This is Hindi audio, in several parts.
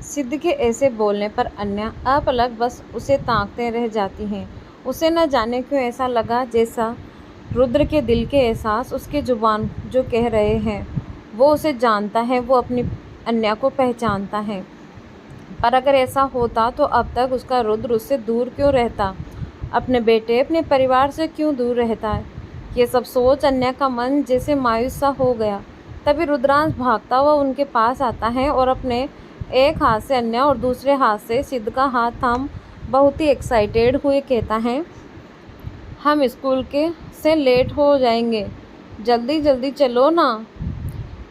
सिद्ध के ऐसे बोलने पर अन्या अपलक बस उसे ताकते रह जाती हैं। उसे न जाने क्यों ऐसा लगा जैसा रुद्र के दिल के एहसास उसकी जुबान जो कह रहे हैं वो उसे जानता है, वो अपनी अन्या को पहचानता है। पर अगर ऐसा होता तो अब तक उसका रुद्र उससे दूर क्यों रहता, अपने बेटे अपने परिवार से क्यों दूर रहता है। ये सब सोच अन्या का मन जैसे मायूस सा हो गया। तभी रुद्रांश भागता हुआ उनके पास आता है और अपने एक हाथ से अन्या और दूसरे हाथ से सिद्ध का हाथ थाम बहुत ही एक्साइटेड हुए कहता है, हम स्कूल के से लेट हो जाएंगे, जल्दी जल्दी चलो ना।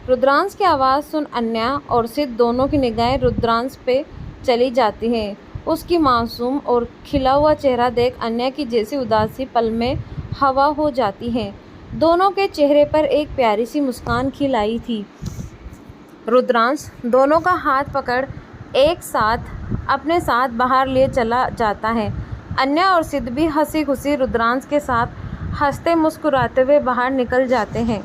रुद्रांश की आवाज़ सुन अन्या और सिद्ध दोनों की निगाहें रुद्रांश पे चली जाती हैं। उसकी मासूम और खिला हुआ चेहरा देख अन्या की जैसी उदासी पल में हवा हो जाती है। दोनों के चेहरे पर एक प्यारी सी मुस्कान खिल आई थी। रुद्रांश दोनों का हाथ पकड़ एक साथ अपने साथ बाहर ले चला जाता है। अन्या और सिद्ध भी हंसी खुशी रुद्रांश के साथ हंसते मुस्कुराते हुए बाहर निकल जाते हैं।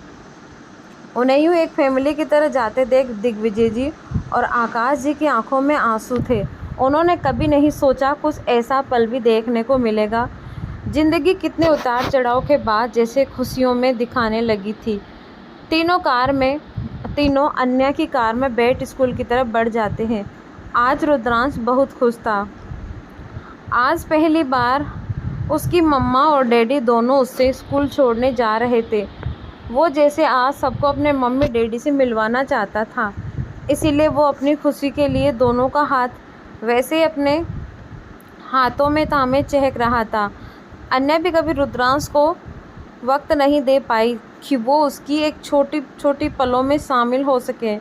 उन्हें यूँ एक फैमिली की तरह जाते देख दिग्विजय जी और आकाश जी की आंखों में आंसू थे। उन्होंने कभी नहीं सोचा कुछ ऐसा पल भी देखने को मिलेगा। जिंदगी कितने उतार चढ़ाव के बाद जैसे खुशियों में दिखाने लगी थी। तीनों अन्या की कार में बैठ स्कूल की तरफ बढ़ जाते हैं। आज रुद्रांश बहुत खुश था। आज पहली बार उसकी मम्मा और डैडी दोनों उससे स्कूल छोड़ने जा रहे थे। वो जैसे आज सबको अपने मम्मी डैडी से मिलवाना चाहता था, इसीलिए वो अपनी खुशी के लिए दोनों का हाथ वैसे ही अपने हाथों में थामे चहक रहा था। अन्या भी कभी रुद्रांश को वक्त नहीं दे पाई कि वो उसकी एक छोटी छोटी पलों में शामिल हो सके,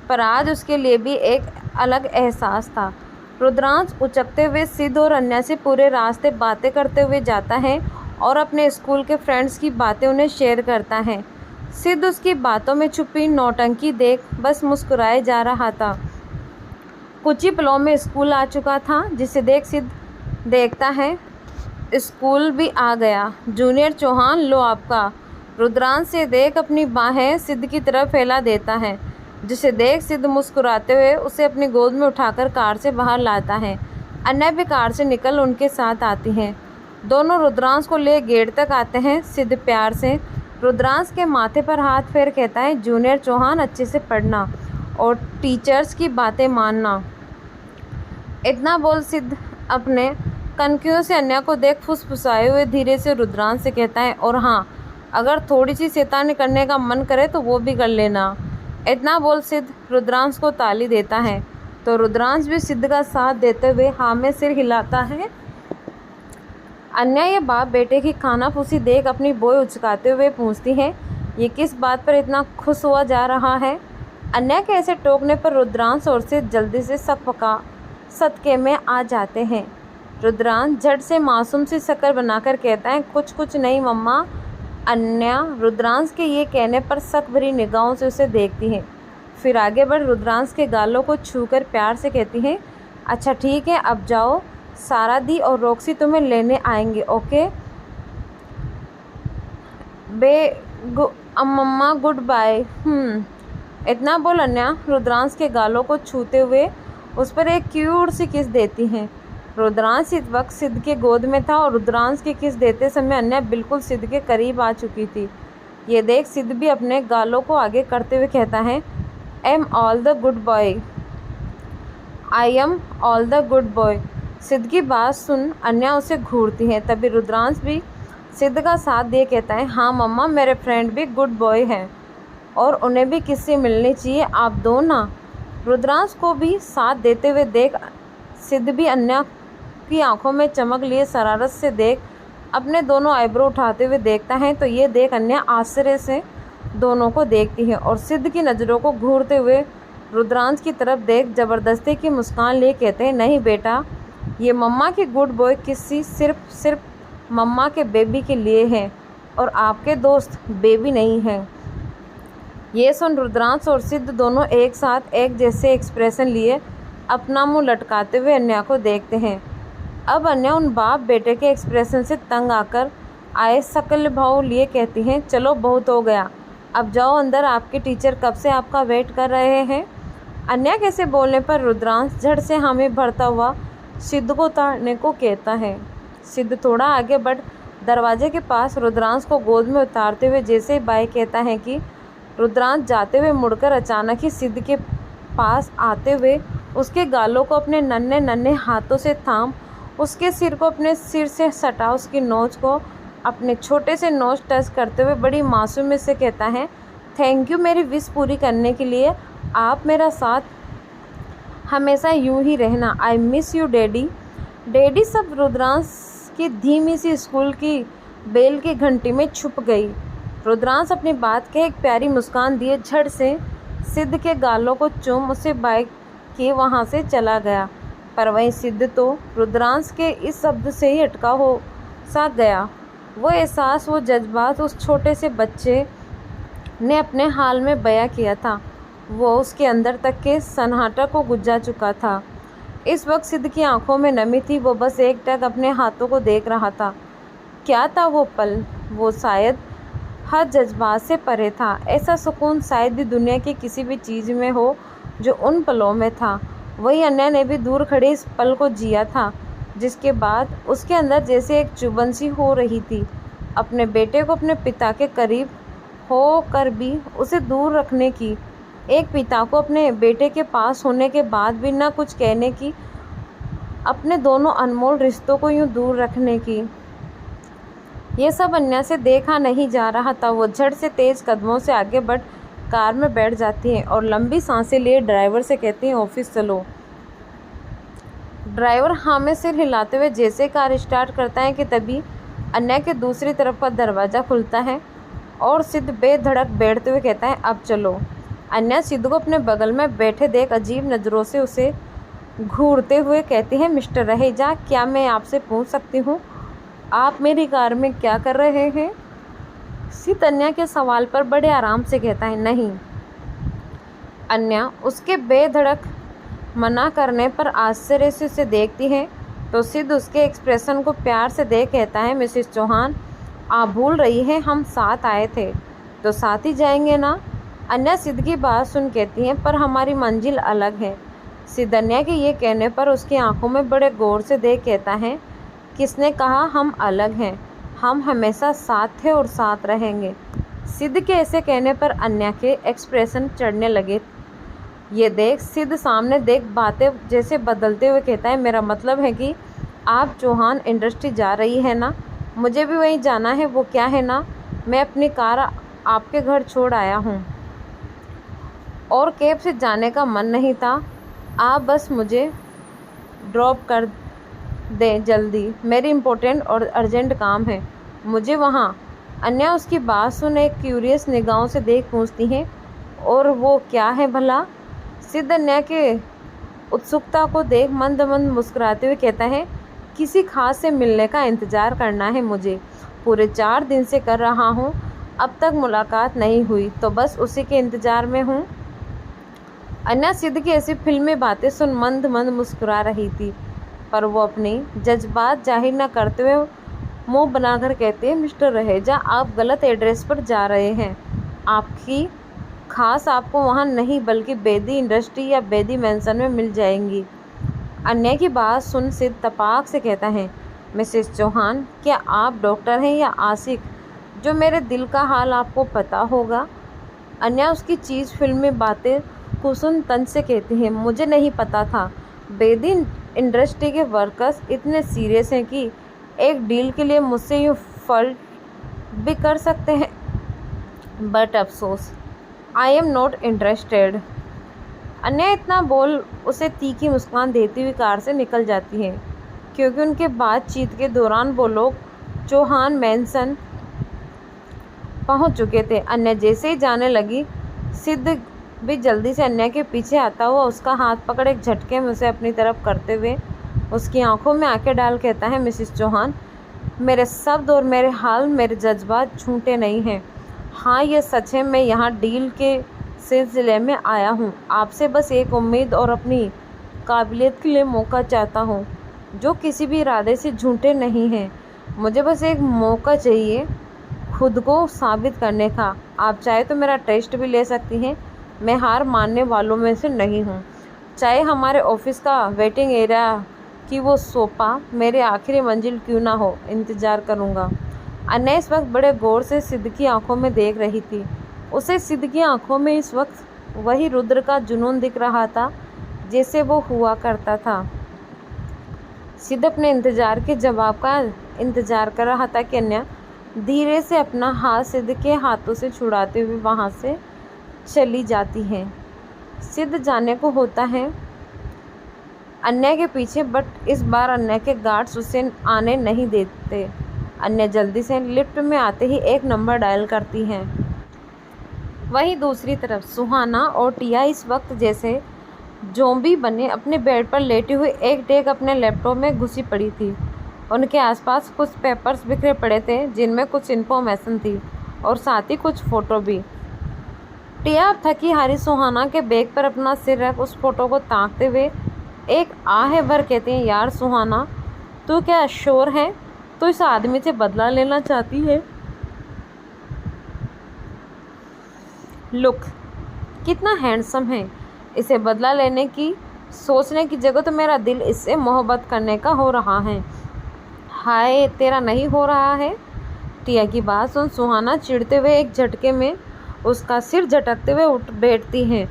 पर आज उसके लिए भी एक अलग एहसास था। रुद्रांश उचकते हुए सिद्ध और अन्या से पूरे रास्ते बातें करते हुए जाता है और अपने स्कूल के फ्रेंड्स की बातें उन्हें शेयर करता है। सिद्ध उसकी बातों में छुपी नौटंकी देख बस मुस्कुराए जा रहा था। कुछ ही पलों में स्कूल आ चुका था, जिसे देख सिद्ध देखता है स्कूल भी आ गया। जूनियर चौहान लो आपका। रुद्रांश से देख अपनी बाहें सिद्ध की तरफ फैला देता है, जिसे देख सिद्ध मुस्कुराते हुए उसे अपनी गोद में उठाकर कार से बाहर लाता है। अन्या भी कार से निकल उनके साथ आती हैं। दोनों रुद्रांश को ले गेट तक आते हैं। सिद्ध प्यार से रुद्रांश के माथे पर हाथ फेर कहता है, जूनियर चौहान अच्छे से पढ़ना और टीचर्स की बातें मानना। इतना बोल सिद्ध अपने कनखियों से अन्या को देख फुसफुसाए हुए धीरे से रुद्रांश से कहता है, और हाँ, अगर थोड़ी सी शैतानी करने का मन करे तो वो भी कर लेना। इतना बोल सिद्ध रुद्रांश को ताली देता है तो रुद्रांश भी सिद्ध का साथ देते हुए हाँ में सिर हिलाता है। अन्या ये बाप बेटे की खानाफूसी देख अपनी बोई उचकाते हुए पूछती है, ये किस बात पर इतना खुश हुआ जा रहा है। अन्या के ऐसे टोकने पर रुद्रांश और सिद्ध जल्दी से सदके में आ जाते हैं। रुद्रांश झट से मासूम सी शक्ल बनाकर कहता है, कुछ नहीं मम्मा। अन्या रुद्रांश के ये कहने पर शक भरी निगाहों से उसे देखती है, फिर आगे बढ़ रुद्रांश के गालों को छूकर प्यार से कहती है, अच्छा ठीक है, अब जाओ, सारा दी और रॉक्सी तुम्हें लेने आएंगे, ओके मम्मा, गुड बाय। इतना बोल अन्या रुद्रांश के गालों को छूते हुए उस पर एक क्यूट सी किस देती हैं। रुद्रांश इस वक्त सिद्ध के गोद में था और रुद्रांश की किस देते समय अन्या बिल्कुल सिद्ध के करीब आ चुकी थी। ये देख सिद्ध भी अपने गालों को आगे करते हुए कहता है, am all the good boy, I am all the good boy. सिद्ध की बात सुन अन्या उसे घूरती है। तभी रुद्रांश भी सिद्ध का साथ दे कहता है, हाँ मम्मा, मेरे फ्रेंड भी गुड बॉय हैं और उन्हें भी किससे मिलनी चाहिए, आप दो ना। रुद्रांश को भी साथ देते हुए देख सिद्ध भी अन्या की आंखों में चमक लिए शरारत से देख अपने दोनों आईब्रो उठाते हुए देखता है, तो ये देख अन्या आश्चर्य से दोनों को देखती है और सिद्ध की नज़रों को घूरते हुए रुद्रांश की तरफ देख ज़बरदस्ती की मुस्कान लिए कहते हैं, नहीं बेटा, ये मम्मा की गुड बॉय किसी सिर्फ मम्मा के बेबी के लिए है और आपके दोस्त बेबी नहीं हैं। ये सुन रुद्रांश और सिद्ध दोनों एक साथ एक जैसे एक्सप्रेशन लिए अपना मुंह लटकाते हुए अन्या को देखते हैं। अब अन्या उन बाप बेटे के एक्सप्रेशन से तंग आकर आए शक्ल भाव लिए कहती हैं, चलो बहुत हो गया, अब जाओ अंदर, आपके टीचर कब से आपका वेट कर रहे हैं। अन्या कैसे बोलने पर रुद्रांश झट से हामी भरता हुआ सिद्ध को उतारने को कहता है। सिद्ध थोड़ा आगे बढ़ दरवाजे के पास रुद्रांश को गोद में उतारते हुए जैसे ही बाय कहता है कि रुद्रांश जाते हुए मुड़कर अचानक ही सिद्ध के पास आते हुए उसके गालों को अपने नन्हे नन्हे हाथों से थाम उसके सिर को अपने सिर से सटा उसकी नोच को अपने छोटे से नोच टच करते हुए बड़ी मासूमियत से कहता है, थैंक यू मेरी विश पूरी करने के लिए। आप मेरा साथ हमेशा यूं ही रहना। I miss you daddy. Daddy सब रुद्रांश की धीमी सी स्कूल की बेल की घंटी में छुप गई। रुद्रांश अपनी बात के एक प्यारी मुस्कान दिए झट से सिद्ध के गालों को चूम उसे बाइक के वहाँ से चला गया। पर वहीं सिद्ध तो रुद्रांश के इस शब्द से ही अटका हो सा गया। वो एहसास, वो जज्बात उस छोटे से बच्चे ने अपने हाल में बयां किया था, वो उसके अंदर तक के सन्नाटा को गुज्जा चुका था। इस वक्त सिद्ध की आंखों में नमी थी। वो बस एकटक अपने हाथों को देख रहा था। क्या था वो पल? वो शायद हर जज्बात से परे था। ऐसा सुकून शायद ही दुनिया की किसी भी चीज़ में हो जो उन पलों में था। वही अन्या ने भी दूर खड़े इस पल को जिया था, जिसके बाद उसके अंदर जैसे एक चुभन सी हो रही थी। अपने बेटे को अपने पिता के करीब हो कर भी उसे दूर रखने की, एक पिता को अपने बेटे के पास होने के बाद भी ना कुछ कहने की, अपने दोनों अनमोल रिश्तों को यूं दूर रखने की, ये सब अन्या से देखा नहीं जा रहा था। वो झट से तेज कदमों से आगे बढ़ कार में बैठ जाती हैं और लंबी सांसें लिए ड्राइवर से कहती हैं, ऑफिस चलो। ड्राइवर हाँ में सिर हिलाते हुए जैसे कार स्टार्ट करता है कि तभी अन्या के दूसरी तरफ का दरवाज़ा खुलता है और सिद्ध बेधड़क बैठते हुए कहता है, अब चलो। अन्या सिद्ध को अपने बगल में बैठे देख अजीब नज़रों से उसे घूरते हुए कहती है, मिस्टर रहेजा, क्या मैं आपसे पूछ सकती हूँ आप मेरी कार में क्या कर रहे हैं? सिद्ध अन्या के सवाल पर बड़े आराम से कहता है, नहीं। अन्या उसके बेधड़क मना करने पर आश्चर्य से उसे देखती है तो सिद्ध उसके एक्सप्रेशन को प्यार से देख कहता है, मिसेस चौहान आप भूल रही हैं हम साथ आए थे तो साथ ही जाएंगे ना? अन्या सिद्ध की बात सुन कहती हैं, पर हमारी मंजिल अलग है। सिद्ध अन्या के ये कहने पर उसकी आंखों में बड़े गौर से देख कहता है, किसने कहा हम अलग हैं? हम हमेशा साथ थे और साथ रहेंगे। सिद्ध के ऐसे कहने पर अन्या के एक्सप्रेशन चढ़ने लगे। ये देख सिद्ध सामने देख बातें जैसे बदलते हुए कहता है, मेरा मतलब है कि आप चौहान इंडस्ट्री जा रही है ना? मुझे भी वहीं जाना है। वो क्या है ना, मैं अपनी कार आपके घर छोड़ आया हूँ और कैब से जाने का मन नहीं था। आप बस मुझे ड्रॉप कर दें जल्दी, मेरी इम्पोर्टेंट और अर्जेंट काम है मुझे वहाँ। अन्या उसकी बात सुन एक क्यूरियस निगाहों से देख पूछती हैं, और वो क्या है भला? सिद्ध अन्या के उत्सुकता को देख मंद मंद मुस्कुराते हुए कहता है, किसी खास से मिलने का इंतज़ार करना है मुझे। पूरे 4 दिन से कर रहा हूँ, अब तक मुलाकात नहीं हुई तो बस उसी के इंतज़ार में हूँ। अन्या सिद्ध की ऐसी फिल्मी बातें सुन मंद मंद मुस्कुरा रही थी, पर वो अपनी जज्बात जाहिर न करते हुए मुंह बनाकर कहते हैं, मिस्टर रहेजा आप गलत एड्रेस पर जा रहे हैं। आपकी खास आपको वहाँ नहीं बल्कि बेदी इंडस्ट्री या बेदी मैंसन में मिल जाएंगी। अन्या की बात सुन सिद्ध तपाक से कहता है, मिसेस चौहान क्या आप डॉक्टर हैं या आशिक जो मेरे दिल का हाल आपको पता होगा? अन्या उसकी चीज़ फिल्मी बातें कुसुम तन से कहती हैं, मुझे नहीं पता था बेदी इंडस्ट्री के वर्कर्स इतने सीरियस हैं कि एक डील के लिए मुझसे यूँ फल्ट भी कर सकते हैं। बट अफसोस आई एम नॉट इंटरेस्टेड। अन्या इतना बोल उसे तीखी मुस्कान देती हुई कार से निकल जाती है, क्योंकि उनके बातचीत के दौरान वो लोग चौहान मैंसन पहुंच चुके थे। अन्या जैसे ही जाने लगी, सिद्ध भी जल्दी से अन्या के पीछे आता हुआ उसका हाथ पकड़ एक झटके में उसे अपनी तरफ करते हुए उसकी आंखों में आंखें डाल कहता है, मिसेस चौहान मेरे शब्द और मेरे हाल, मेरे जज्बात झूठे नहीं हैं। हाँ ये सच है, मैं यहाँ डील के सिलसिले में आया हूँ। आपसे बस एक उम्मीद और अपनी काबिलियत के लिए मौका चाहता हूँ, जो किसी भी इरादे से झूठे नहीं हैं। मुझे बस एक मौका चाहिए खुद को साबित करने का। आप चाहे तो मेरा टेस्ट भी ले सकती हैं, मैं हार मानने वालों में से नहीं हूँ। चाहे हमारे ऑफिस का वेटिंग एरिया की वो सोफा मेरी आखिरी मंजिल क्यों ना हो, इंतज़ार करूँगा। अनन्या इस वक्त बड़े गौर से सिद्ध की आंखों में देख रही थी। उसे सिद्ध की आंखों में इस वक्त वही रुद्र का जुनून दिख रहा था जैसे वो हुआ करता था। सिद्ध अपने इंतज़ार के जवाब का इंतज़ार कर रहा था कि अनन्या धीरे से अपना हाथ सिद्ध के हाथों से छुड़ाते हुए वहाँ से चली जाती है। सिद्ध जाने को होता है अनन्या के पीछे, बट इस बार अनन्या के गार्ड्स उसे आने नहीं देते। अनन्या जल्दी से लिफ्ट में आते ही एक नंबर डायल करती हैं। वहीं दूसरी तरफ सुहाना और टिया इस वक्त जैसे ज़ॉम्बी बने अपने बेड पर लेटे हुए एक टेक अपने लैपटॉप में घुसी पड़ी थी। उनके आसपास कुछ पेपर्स बिखरे पड़े थे जिनमें कुछ इन्फॉर्मेशन थी और साथ ही कुछ फ़ोटो भी। टिया थकी हारी सुहाना के बैग पर अपना सिर रख उस फोटो को ताकते हुए एक आह भर कहती हैं, यार सुहाना, तू क्या श्योर है तो इस आदमी से बदला लेना चाहती है? लुक कितना हैंडसम है। इसे बदला लेने की सोचने की जगह तो मेरा दिल इससे मोहब्बत करने का हो रहा है। हाय, तेरा नहीं हो रहा है? टिया की बात सुन सुहाना चिढ़ते हुए एक झटके में उसका सिर झटकते हुए उठ बैठती हैं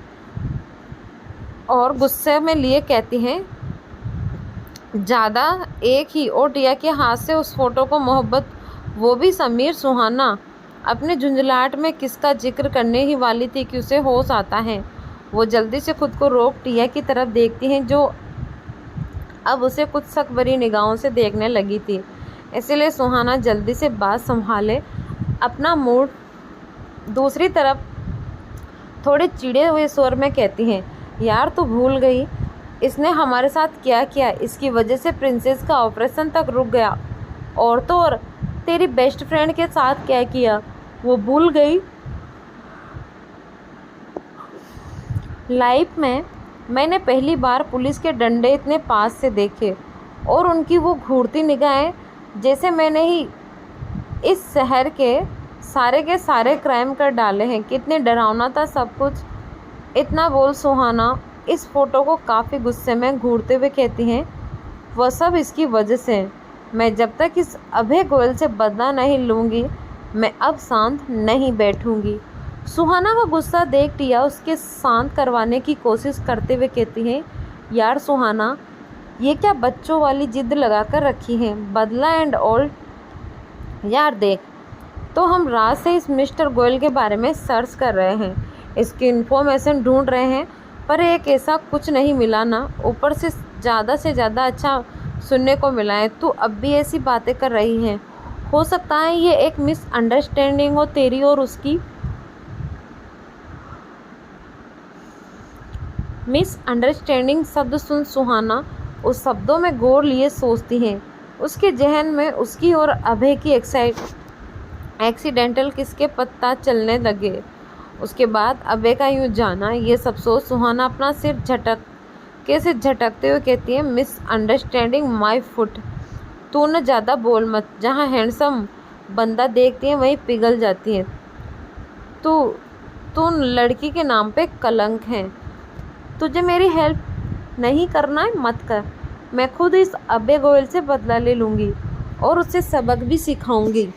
और गुस्से में लिए कहती हैं, ज़्यादा एक ही। और टिया के हाथ से उस फोटो को मोहब्बत, वो भी समीर। सुहाना अपने झुंझलाहट में किसका जिक्र करने ही वाली थी कि उसे होश आता है। वो जल्दी से खुद को रोक टिया की तरफ देखती हैं जो अब उसे कुछ शक भरी निगाहों से देखने लगी थी। इसलिए सुहाना जल्दी से बात संभाले अपना मूड। दूसरी तरफ थोड़े चिढ़े हुए स्वर में कहती हैं, यार तू भूल गई इसने हमारे साथ क्या किया? इसकी वजह से प्रिंसेस का ऑपरेशन तक रुक गया। और तो और तेरी बेस्ट फ्रेंड के साथ क्या किया वो भूल गई? लाइफ में मैंने पहली बार पुलिस के डंडे इतने पास से देखे और उनकी वो घूरती निगाहें जैसे मैंने ही इस शहर के सारे क्राइम कर डाले हैं। कितने डरावना था सब कुछ। इतना बोल सुहाना इस फोटो को काफ़ी गुस्से में घूरते हुए कहती हैं, वह सब इसकी वजह से। मैं जब तक इस अभय गोयल से बदला नहीं लूँगी मैं अब शांत नहीं बैठूँगी। सुहाना का गुस्सा देख टिया उसके शांत करवाने की कोशिश करते हुए कहती है, यार सुहाना, ये क्या बच्चों वाली जिद लगा कर रखी है? बदला एंड ऑल। यार देख, तो हम रात से इस मिस्टर गोयल के बारे में सर्च कर रहे हैं, इसकी इन्फॉर्मेशन ढूंढ रहे हैं, पर एक ऐसा कुछ नहीं मिला ना। ऊपर से ज़्यादा अच्छा सुनने को मिला है। तू अब भी ऐसी बातें कर रही हैं। हो सकता है ये एक मिसअंडरस्टैंडिंग हो तेरी और उसकी। मिसअंडरस्टैंडिंग शब्द सुन सुहाना उस शब्दों में गौर लिए सोचती हैं। उसके जहन में उसकी और अभय की एक्सीडेंटल किसके पता चलने लगे। उसके बाद अभय का यूँ जाना, ये सब सोच सुहाना अपना सिर झटकते हुए कहती है, मिसअंडरस्टैंडिंग माय फुट। तू न ज़्यादा बोल मत। जहाँ हैंडसम बंदा देखती है वहीं पिघल जाती है। तू लड़की के नाम पे कलंक है। तुझे मेरी हेल्प नहीं करना है मत कर। मैं खुद इस अभय गोयल से बदला ले लूँगी और उससे सबक भी सिखाऊंगी।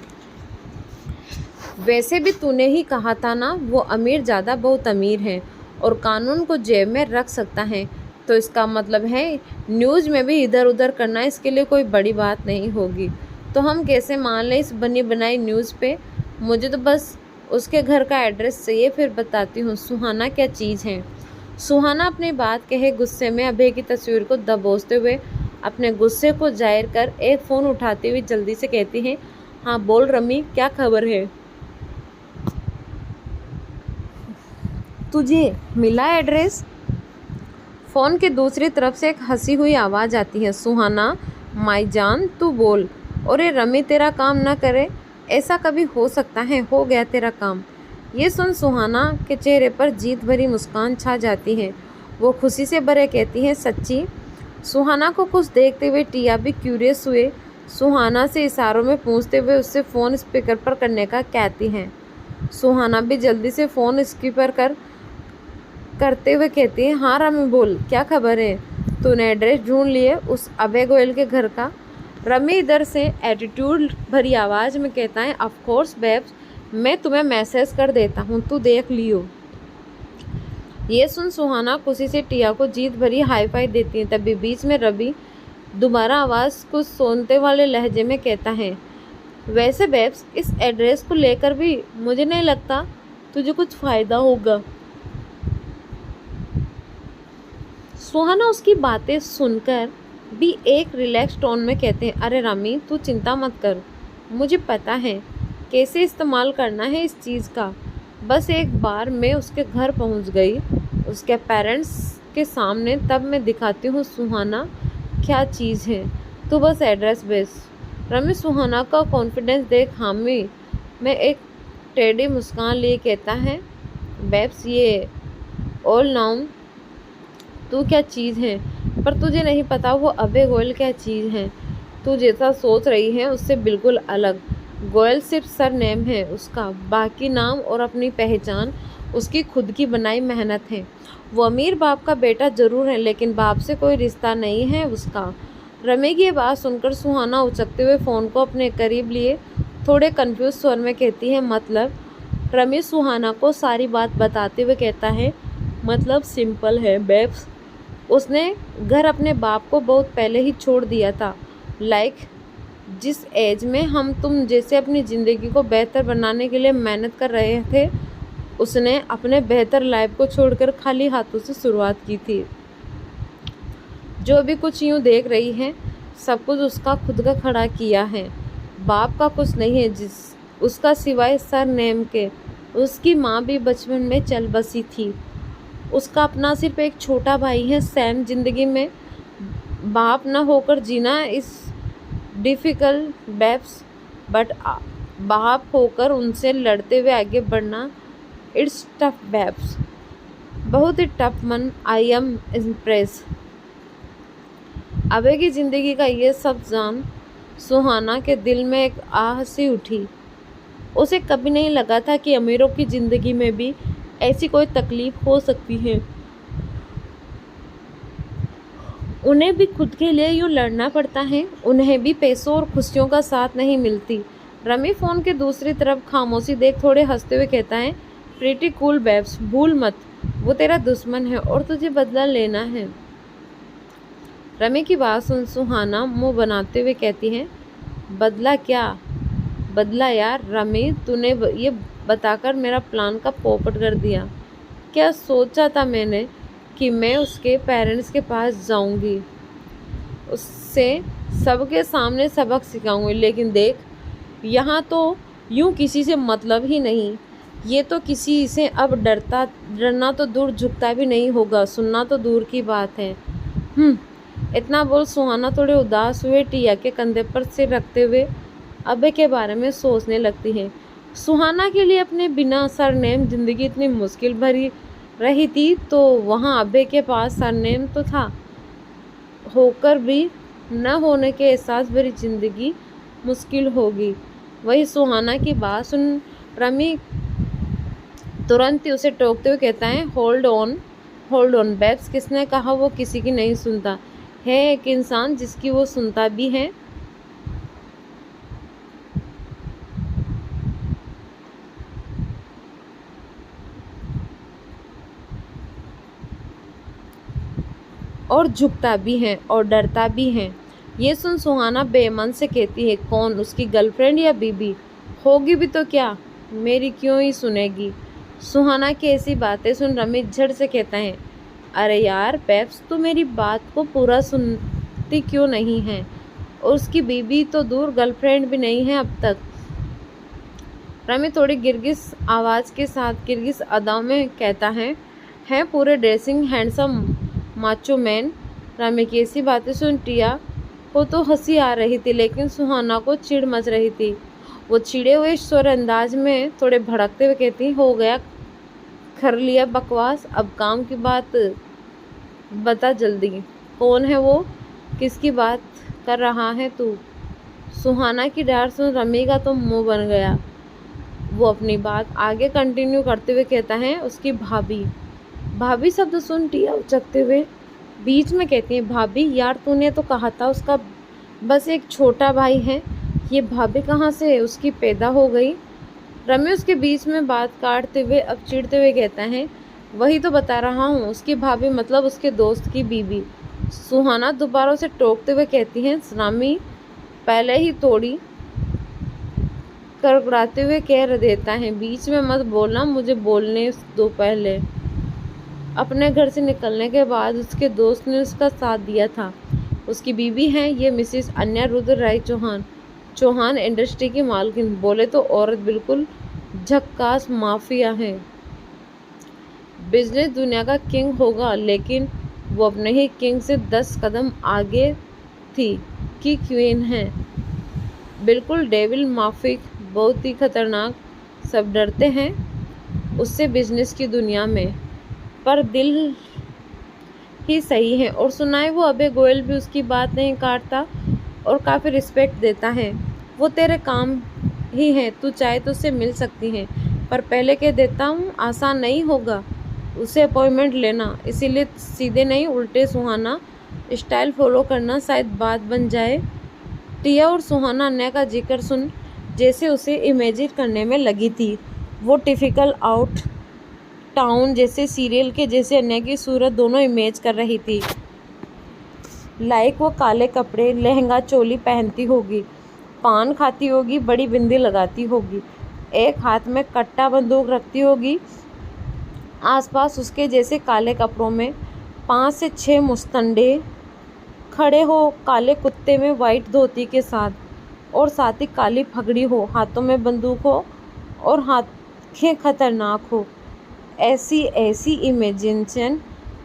वैसे भी तूने ही कहा था ना, वो अमीर ज़्यादा बहुत अमीर है और कानून को जेब में रख सकता है, तो इसका मतलब है न्यूज़ में भी इधर उधर करना इसके लिए कोई बड़ी बात नहीं होगी। तो हम कैसे मान लें इस बनी बनाई न्यूज़ पे? मुझे तो बस उसके घर का एड्रेस चाहिए, फिर बताती हूँ सुहाना क्या चीज़ है। सुहाना अपनी बात कहे गुस्से में अभय की तस्वीर को दबोचते हुए अपने गुस्से को जाहिर कर एक फ़ोन उठाते हुए जल्दी से कहती है, हाँ बोल रमी, क्या खबर है? तुझे मिला एड्रेस? फ़ोन के दूसरी तरफ से एक हंसी हुई आवाज़ आती है, सुहाना माई जान तू बोल। और ये रमी तेरा काम ना करे, ऐसा कभी हो सकता है? हो गया तेरा काम। ये सुन सुहाना के चेहरे पर जीत भरी मुस्कान छा जाती है। वो खुशी से भरे कहती है, सच्ची? सुहाना को कुछ देखते हुए टिया भी क्यूरियस हुए सुहाना से इशारों में पूछते हुए उससे फ़ोन स्पीकर पर करने का कहती हैं। सुहाना भी जल्दी से फ़ोन स्पीकर कर करते हुए कहती है, हाँ रमी बोल, क्या खबर है? तूने एड्रेस ढूंढ लिए उस अभय गोयल के घर का? रमी इधर से एटीट्यूड भरी आवाज़ में कहता है, ऑफ कोर्स बेब्स, मैं तुम्हें मैसेज कर देता हूँ, तू देख लियो। ये सुन सुहाना खुशी से टिया को जीत भरी हाई फाई देती है। तभी बीच में रवि दोबारा आवाज़ कुछ सोनते वाले लहजे में कहता है, वैसे बेब्स, इस एड्रेस को लेकर भी मुझे नहीं लगता तुझे कुछ फ़ायदा होगा। सुहाना उसकी बातें सुनकर भी एक रिलैक्स टोन में कहते हैं, अरे रामी तू चिंता मत कर, मुझे पता है कैसे इस्तेमाल करना है इस चीज़ का। बस एक बार मैं उसके घर पहुंच गई, उसके पेरेंट्स के सामने, तब मैं दिखाती हूँ सुहाना क्या चीज़ है। तू बस एड्रेस भेज। रमी सुहाना का कॉन्फिडेंस देख हामी में एक टेढ़ी मुस्कान लिए कहता है, बेब्स ये ऑल नाउन तू क्या चीज़ है, पर तुझे नहीं पता वो अभय गोयल क्या चीज़ है। तू जैसा सोच रही है उससे बिल्कुल अलग। गोयल सिर्फ सरनेम है उसका, बाकी नाम और अपनी पहचान उसकी खुद की बनाई मेहनत है। वो अमीर बाप का बेटा ज़रूर है, लेकिन बाप से कोई रिश्ता नहीं है उसका। रमी की ये बात सुनकर सुहाना उचकते हुए फ़ोन को अपने करीब लिए थोड़े कन्फ्यूज स्वर में कहती है, मतलब? रमी सुहाना को सारी बात बताते हुए कहता है, मतलब सिंपल है बेब्स, उसने घर अपने बाप को बहुत पहले ही छोड़ दिया था। लाइक जिस एज में हम तुम जैसे अपनी ज़िंदगी को बेहतर बनाने के लिए मेहनत कर रहे थे, उसने अपने बेहतर लाइफ को छोड़कर खाली हाथों से शुरुआत की थी। जो अभी कुछ यूँ देख रही है, सब कुछ उसका खुद का खड़ा किया है। बाप का कुछ नहीं है जिस उसका सिवाय सर नेम के। उसकी माँ भी बचपन में चल बसी थी। उसका अपना सिर्फ एक छोटा भाई है सैम। ज़िंदगी में बाप न होकर जीना इस डिफ़िकल्ट बेब्स, बट बाप होकर उनसे लड़ते हुए आगे बढ़ना इट्स टफ बेब्स, बहुत ही टफ मन। I am impress. अबे की ज़िंदगी का ये सब जान सुहाना के दिल में एक आह सी उठी। उसे कभी नहीं लगा था कि अमीरों की ज़िंदगी में भी ऐसी कोई तकलीफ हो सकती है। उन्हें भी खुद के लिए यूँ लड़ना पड़ता है, उन्हें भी पैसों और खुशियों का साथ नहीं मिलती। रमी फ़ोन के दूसरी तरफ खामोशी देख थोड़े हंसते हुए कहता है, प्रीटी कूल बेब्स, भूल मत वो तेरा दुश्मन है और तुझे बदला लेना है। रमी की बात सुन सुहाना मुंह बनाते हुए कहती है, बदला क्या बदला यार? रमी तूने ये बताकर मेरा प्लान का पोपट कर दिया। क्या सोचा था मैंने कि मैं उसके पेरेंट्स के पास जाऊंगी, उससे सबके सामने सबक सिखाऊंगी, लेकिन देख यहाँ तो यूँ किसी से मतलब ही नहीं। ये तो किसी से अब डरना तो दूर, झुकता भी नहीं होगा, सुनना तो दूर की बात है। इतना बोल सुहाना थोड़े उदास हुए टिया के कंधे पर सिर रखते हुए अभय के बारे में सोचने लगती है। सुहाना के लिए अपने बिना सरनेम ज़िंदगी इतनी मुश्किल भरी रही थी, तो वहाँ अभय के पास सरनेम तो था, होकर भी न होने के एहसास भरी ज़िंदगी मुश्किल होगी। वही सुहाना की बात सुन रमी तुरंत ही उसे टोकते हुए कहता है, होल्ड ऑन बेब्स, किसने कहा वो किसी की नहीं सुनता? है एक इंसान जिसकी वो सुनता भी है। और झुकता भी है और डरता भी है। ये सुन सुहाना बेमन से कहती है, कौन? उसकी गर्लफ्रेंड या बीबी? होगी भी तो क्या, मेरी क्यों ही सुनेगी? सुहाना की ऐसी बातें सुन रमेश झट से कहता है, अरे यार पेप्स, तू मेरी बात को पूरा सुनती क्यों नहीं है? और उसकी बीबी तो दूर, गर्लफ्रेंड भी नहीं है अब तक। रमी थोड़ी गिरगिस आवाज़ के साथ गिरगिस अदाओं में कहता है पूरे dressing handsome macho man. Rummy की ऐसी बातें सुन टिया को तो हंसी आ रही थी, लेकिन सुहाना को चिढ़ मच रही थी। वो चिड़े हुए स्वर अंदाज में थोड़े भड़कते हुए कहती, हो गया, कर लिया बकवास, अब काम की बात बता जल्दी। कौन है वो? किसकी बात कर रहा है तू? सुहाना की डांट सुन रमी का तो मुंह बन गया। वो अपनी बात आगे कंटिन्यू करते हुए कहता है, उसकी भाभी। भाभी शब्द सुन टिया उचकते हुए बीच में कहती है, भाभी यार तूने तो कहा था उसका बस एक छोटा भाई है, ये भाभी कहाँ से उसकी पैदा हो गई। रमेश उसके बीच में बात काटते हुए अब चिढ़ते हुए कहता है, वही तो बता रहा हूँ, उसकी भाभी मतलब उसके दोस्त की बीबी। सुहाना दोबारा उसे टोकते हुए कहती है, रामी पहले ही थोड़ी कड़कड़ाते हुए कह देता है, बीच में मत बोलना, मुझे बोलने दो। पहले अपने घर से निकलने के बाद उसके दोस्त ने उसका साथ दिया था। उसकी बीवी हैं ये मिसेस अन्या रुद्र राय चौहान, चौहान इंडस्ट्री की मालकिन। बोले तो औरत बिल्कुल झक्कास माफिया है। बिजनेस दुनिया का किंग होगा, लेकिन वो अपने ही किंग से 10 कदम आगे थी कि क्वीन है। बिल्कुल डेविल माफिक, बहुत ही खतरनाक। सब डरते हैं उससे बिजनेस की दुनिया में, पर दिल ही सही है। और सुनाए वो अभय गोयल भी उसकी बात नहीं काटता और काफ़ी रिस्पेक्ट देता है। वो तेरे काम ही है, तू चाहे तो उससे मिल सकती है, पर पहले कह देता हूँ आसान नहीं होगा उसे अपॉइंटमेंट लेना, इसीलिए सीधे नहीं उल्टे सुहाना स्टाइल फॉलो करना, शायद बात बन जाए। टिया और सुहाना अन्य का जिक्र सुन जैसे उसे इमेजिन करने में लगी थी। वो टिपिकल आउट टाउन जैसे सीरियल के जैसे अन्य की सूरत दोनों इमेज कर रही थी। लाइक वो काले कपड़े लहंगा चोली पहनती होगी, पान खाती होगी, बड़ी बिंदी लगाती होगी, एक हाथ में कट्टा बंदूक रखती होगी, आसपास उसके जैसे काले कपड़ों में 5 से 6 मुस्तंडे खड़े हो, काले कुत्ते में वाइट धोती के साथ, और साथ ही काली पगड़ी हो, हाथों में बंदूक हो और आंखें खतरनाक हो। ऐसी ऐसी इमेजिनेशन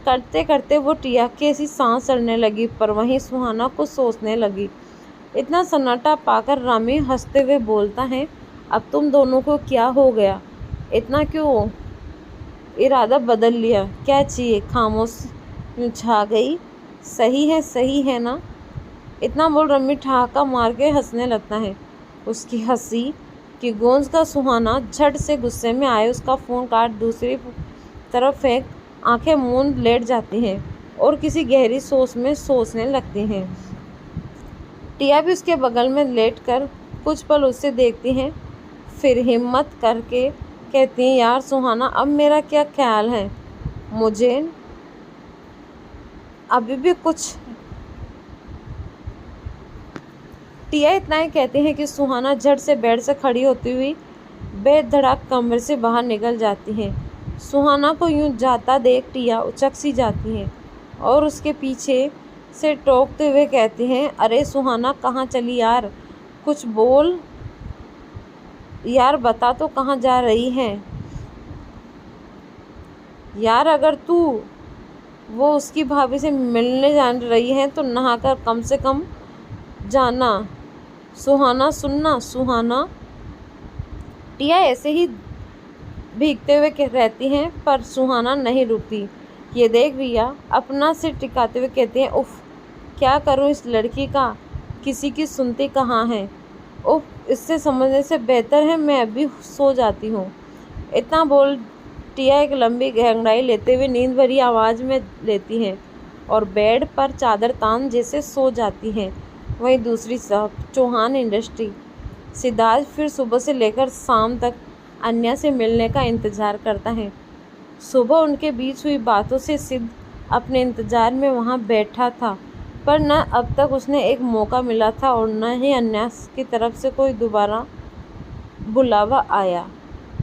करते करते वो टिया की ऐसी सांस चढ़ने लगी, पर वहीं सुहाना कुछ सोचने लगी। इतना सन्नाटा पाकर रामी हंसते हुए बोलता है, अब तुम दोनों को क्या हो गया, इतना क्यों इरादा बदल लिया, क्या चाहिए। खामोश यूं छा गई। सही है ना। इतना बोल रमी ठहाका मार के हंसने लगता है। उसकी हंसी की गूंज का सुहाना झट से गुस्से में आए उसका फ़ोन काट दूसरी तरफ फेंक आंखें मूंद लेट जाती हैं और किसी गहरी सोच में सोचने लगती हैं। टिया भी उसके बगल में लेटकर कुछ पल उसे देखती हैं, फिर हिम्मत करके कहती हैं, यार सुहाना अब मेरा क्या ख्याल है, मुझे अभी भी कुछ। टिया इतना ही कहते हैं कि सुहाना झट से बेड से खड़ी होती हुई बेधड़क कमरे से बाहर निकल जाती है। सुहाना को यूं जाता देख टिया उचक सी जाती है और उसके पीछे से टोकते हुए कहती हैं, अरे सुहाना कहाँ चली यार, कुछ बोल यार, बता तो कहाँ जा रही है यार। अगर तू वो उसकी भाभी से मिलने जान रही है तो नहाकर कम से कम जाना। सुहाना सुनना सुहाना। टिया ऐसे ही भीगते हुए रहती हैं, पर सुहाना नहीं रुकती। ये देख रिया अपना सिर टिकाते हुए कहती हैं, उफ क्या करूं इस लड़की का, किसी की सुनती कहाँ है। उफ, इससे समझने से बेहतर है मैं अभी सो जाती हूँ। इतना बोल टिया एक लंबी गहराई लेते हुए नींद भरी आवाज़ में लेती हैं और बेड पर चादर तान जैसे सो जाती हैं। वहीं दूसरी तरफ चौहान इंडस्ट्री सिद्धार्थ फिर सुबह से लेकर शाम तक अन्या से मिलने का इंतज़ार करता है। सुबह उनके बीच हुई बातों से सिद्ध अपने इंतज़ार में वहाँ बैठा था, पर न अब तक उसने एक मौका मिला था और न ही अन्या की तरफ से कोई दोबारा बुलावा आया।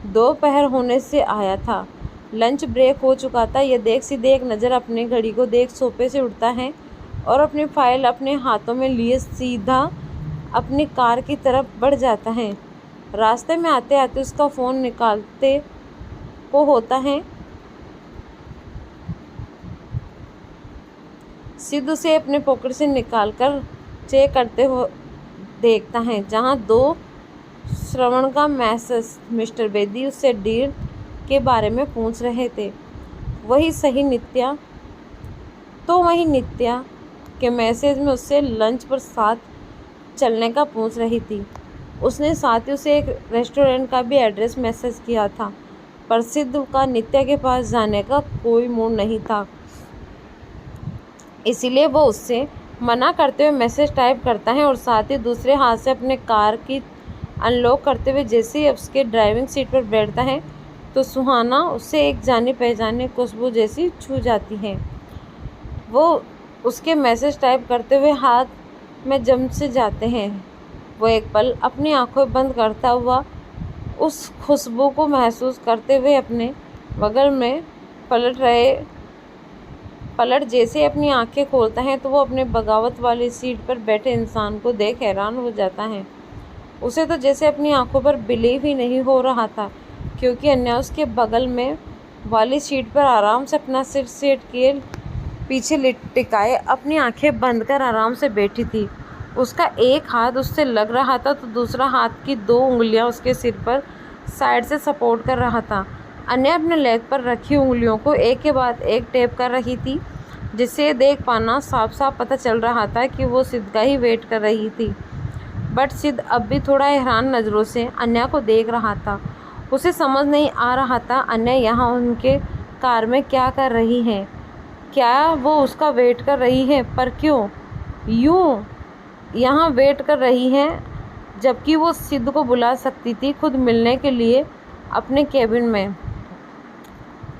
दोपहर होने से आया था, लंच ब्रेक हो चुका था। यह देख सीधे एक नज़र अपनी घड़ी को देख सोफे से उठता है और अपनी फाइल अपने हाथों में लिए सीधा अपनी कार की तरफ बढ़ जाता है। रास्ते में आते आते उसका फ़ोन निकालते को होता है। सिद्ध उसे अपने पॉकेट से निकालकर चेक करते हो देखता है, जहां 2 श्रवण का मैसेज। मिस्टर बेदी उससे डील के बारे में पूछ रहे थे। वही नित्या के मैसेज में उससे लंच पर साथ चलने का पूछ रही थी। उसने साथ ही उसे एक रेस्टोरेंट का भी एड्रेस मैसेज किया था, पर सिद्ध का नित्या के पास जाने का कोई मूड नहीं था, इसीलिए वो उससे मना करते हुए मैसेज टाइप करता है और साथ ही दूसरे हाथ से अपने कार की अनलॉक करते हुए जैसे ही उसके ड्राइविंग सीट पर बैठता है तो सुहाना उससे एक जानी पहचानी खुशबू जैसी छू जाती है। वो उसके मैसेज टाइप करते हुए हाथ में जम से जाते हैं। वो एक पल अपनी आंखें बंद करता हुआ उस खुशबू को महसूस करते हुए अपने बगल में पलट जैसे अपनी आंखें खोलता है तो वो अपने बगावत वाली सीट पर बैठे इंसान को देख हैरान हो जाता है। उसे तो जैसे अपनी आंखों पर बिलीव ही नहीं हो रहा था, क्योंकि अन्या उसके बगल में वाली सीट पर आराम से अपना सिर सीट के पीछे टिकाए अपनी आंखें बंद कर आराम से बैठी थी। उसका एक हाथ उससे लग रहा था तो दूसरा हाथ की 2 उंगलियां उसके सिर पर साइड से सपोर्ट कर रहा था। अन्या अपने लेग पर रखी उंगलियों को एक के बाद एक टैप कर रही थी, जिससे देख पाना साफ साफ पता चल रहा था कि वो सिद्ध का ही वेट कर रही थी। बट सिद्ध अब भी थोड़ा हैरान नज़रों से अन्या को देख रहा था। उसे समझ नहीं आ रहा था अन्या यहाँ उनके कार में क्या कर रही है। क्या वो उसका वेट कर रही है, पर क्यों यूँ यहाँ वेट कर रही है, जबकि वो सिद्ध को बुला सकती थी खुद मिलने के लिए अपने केबिन में।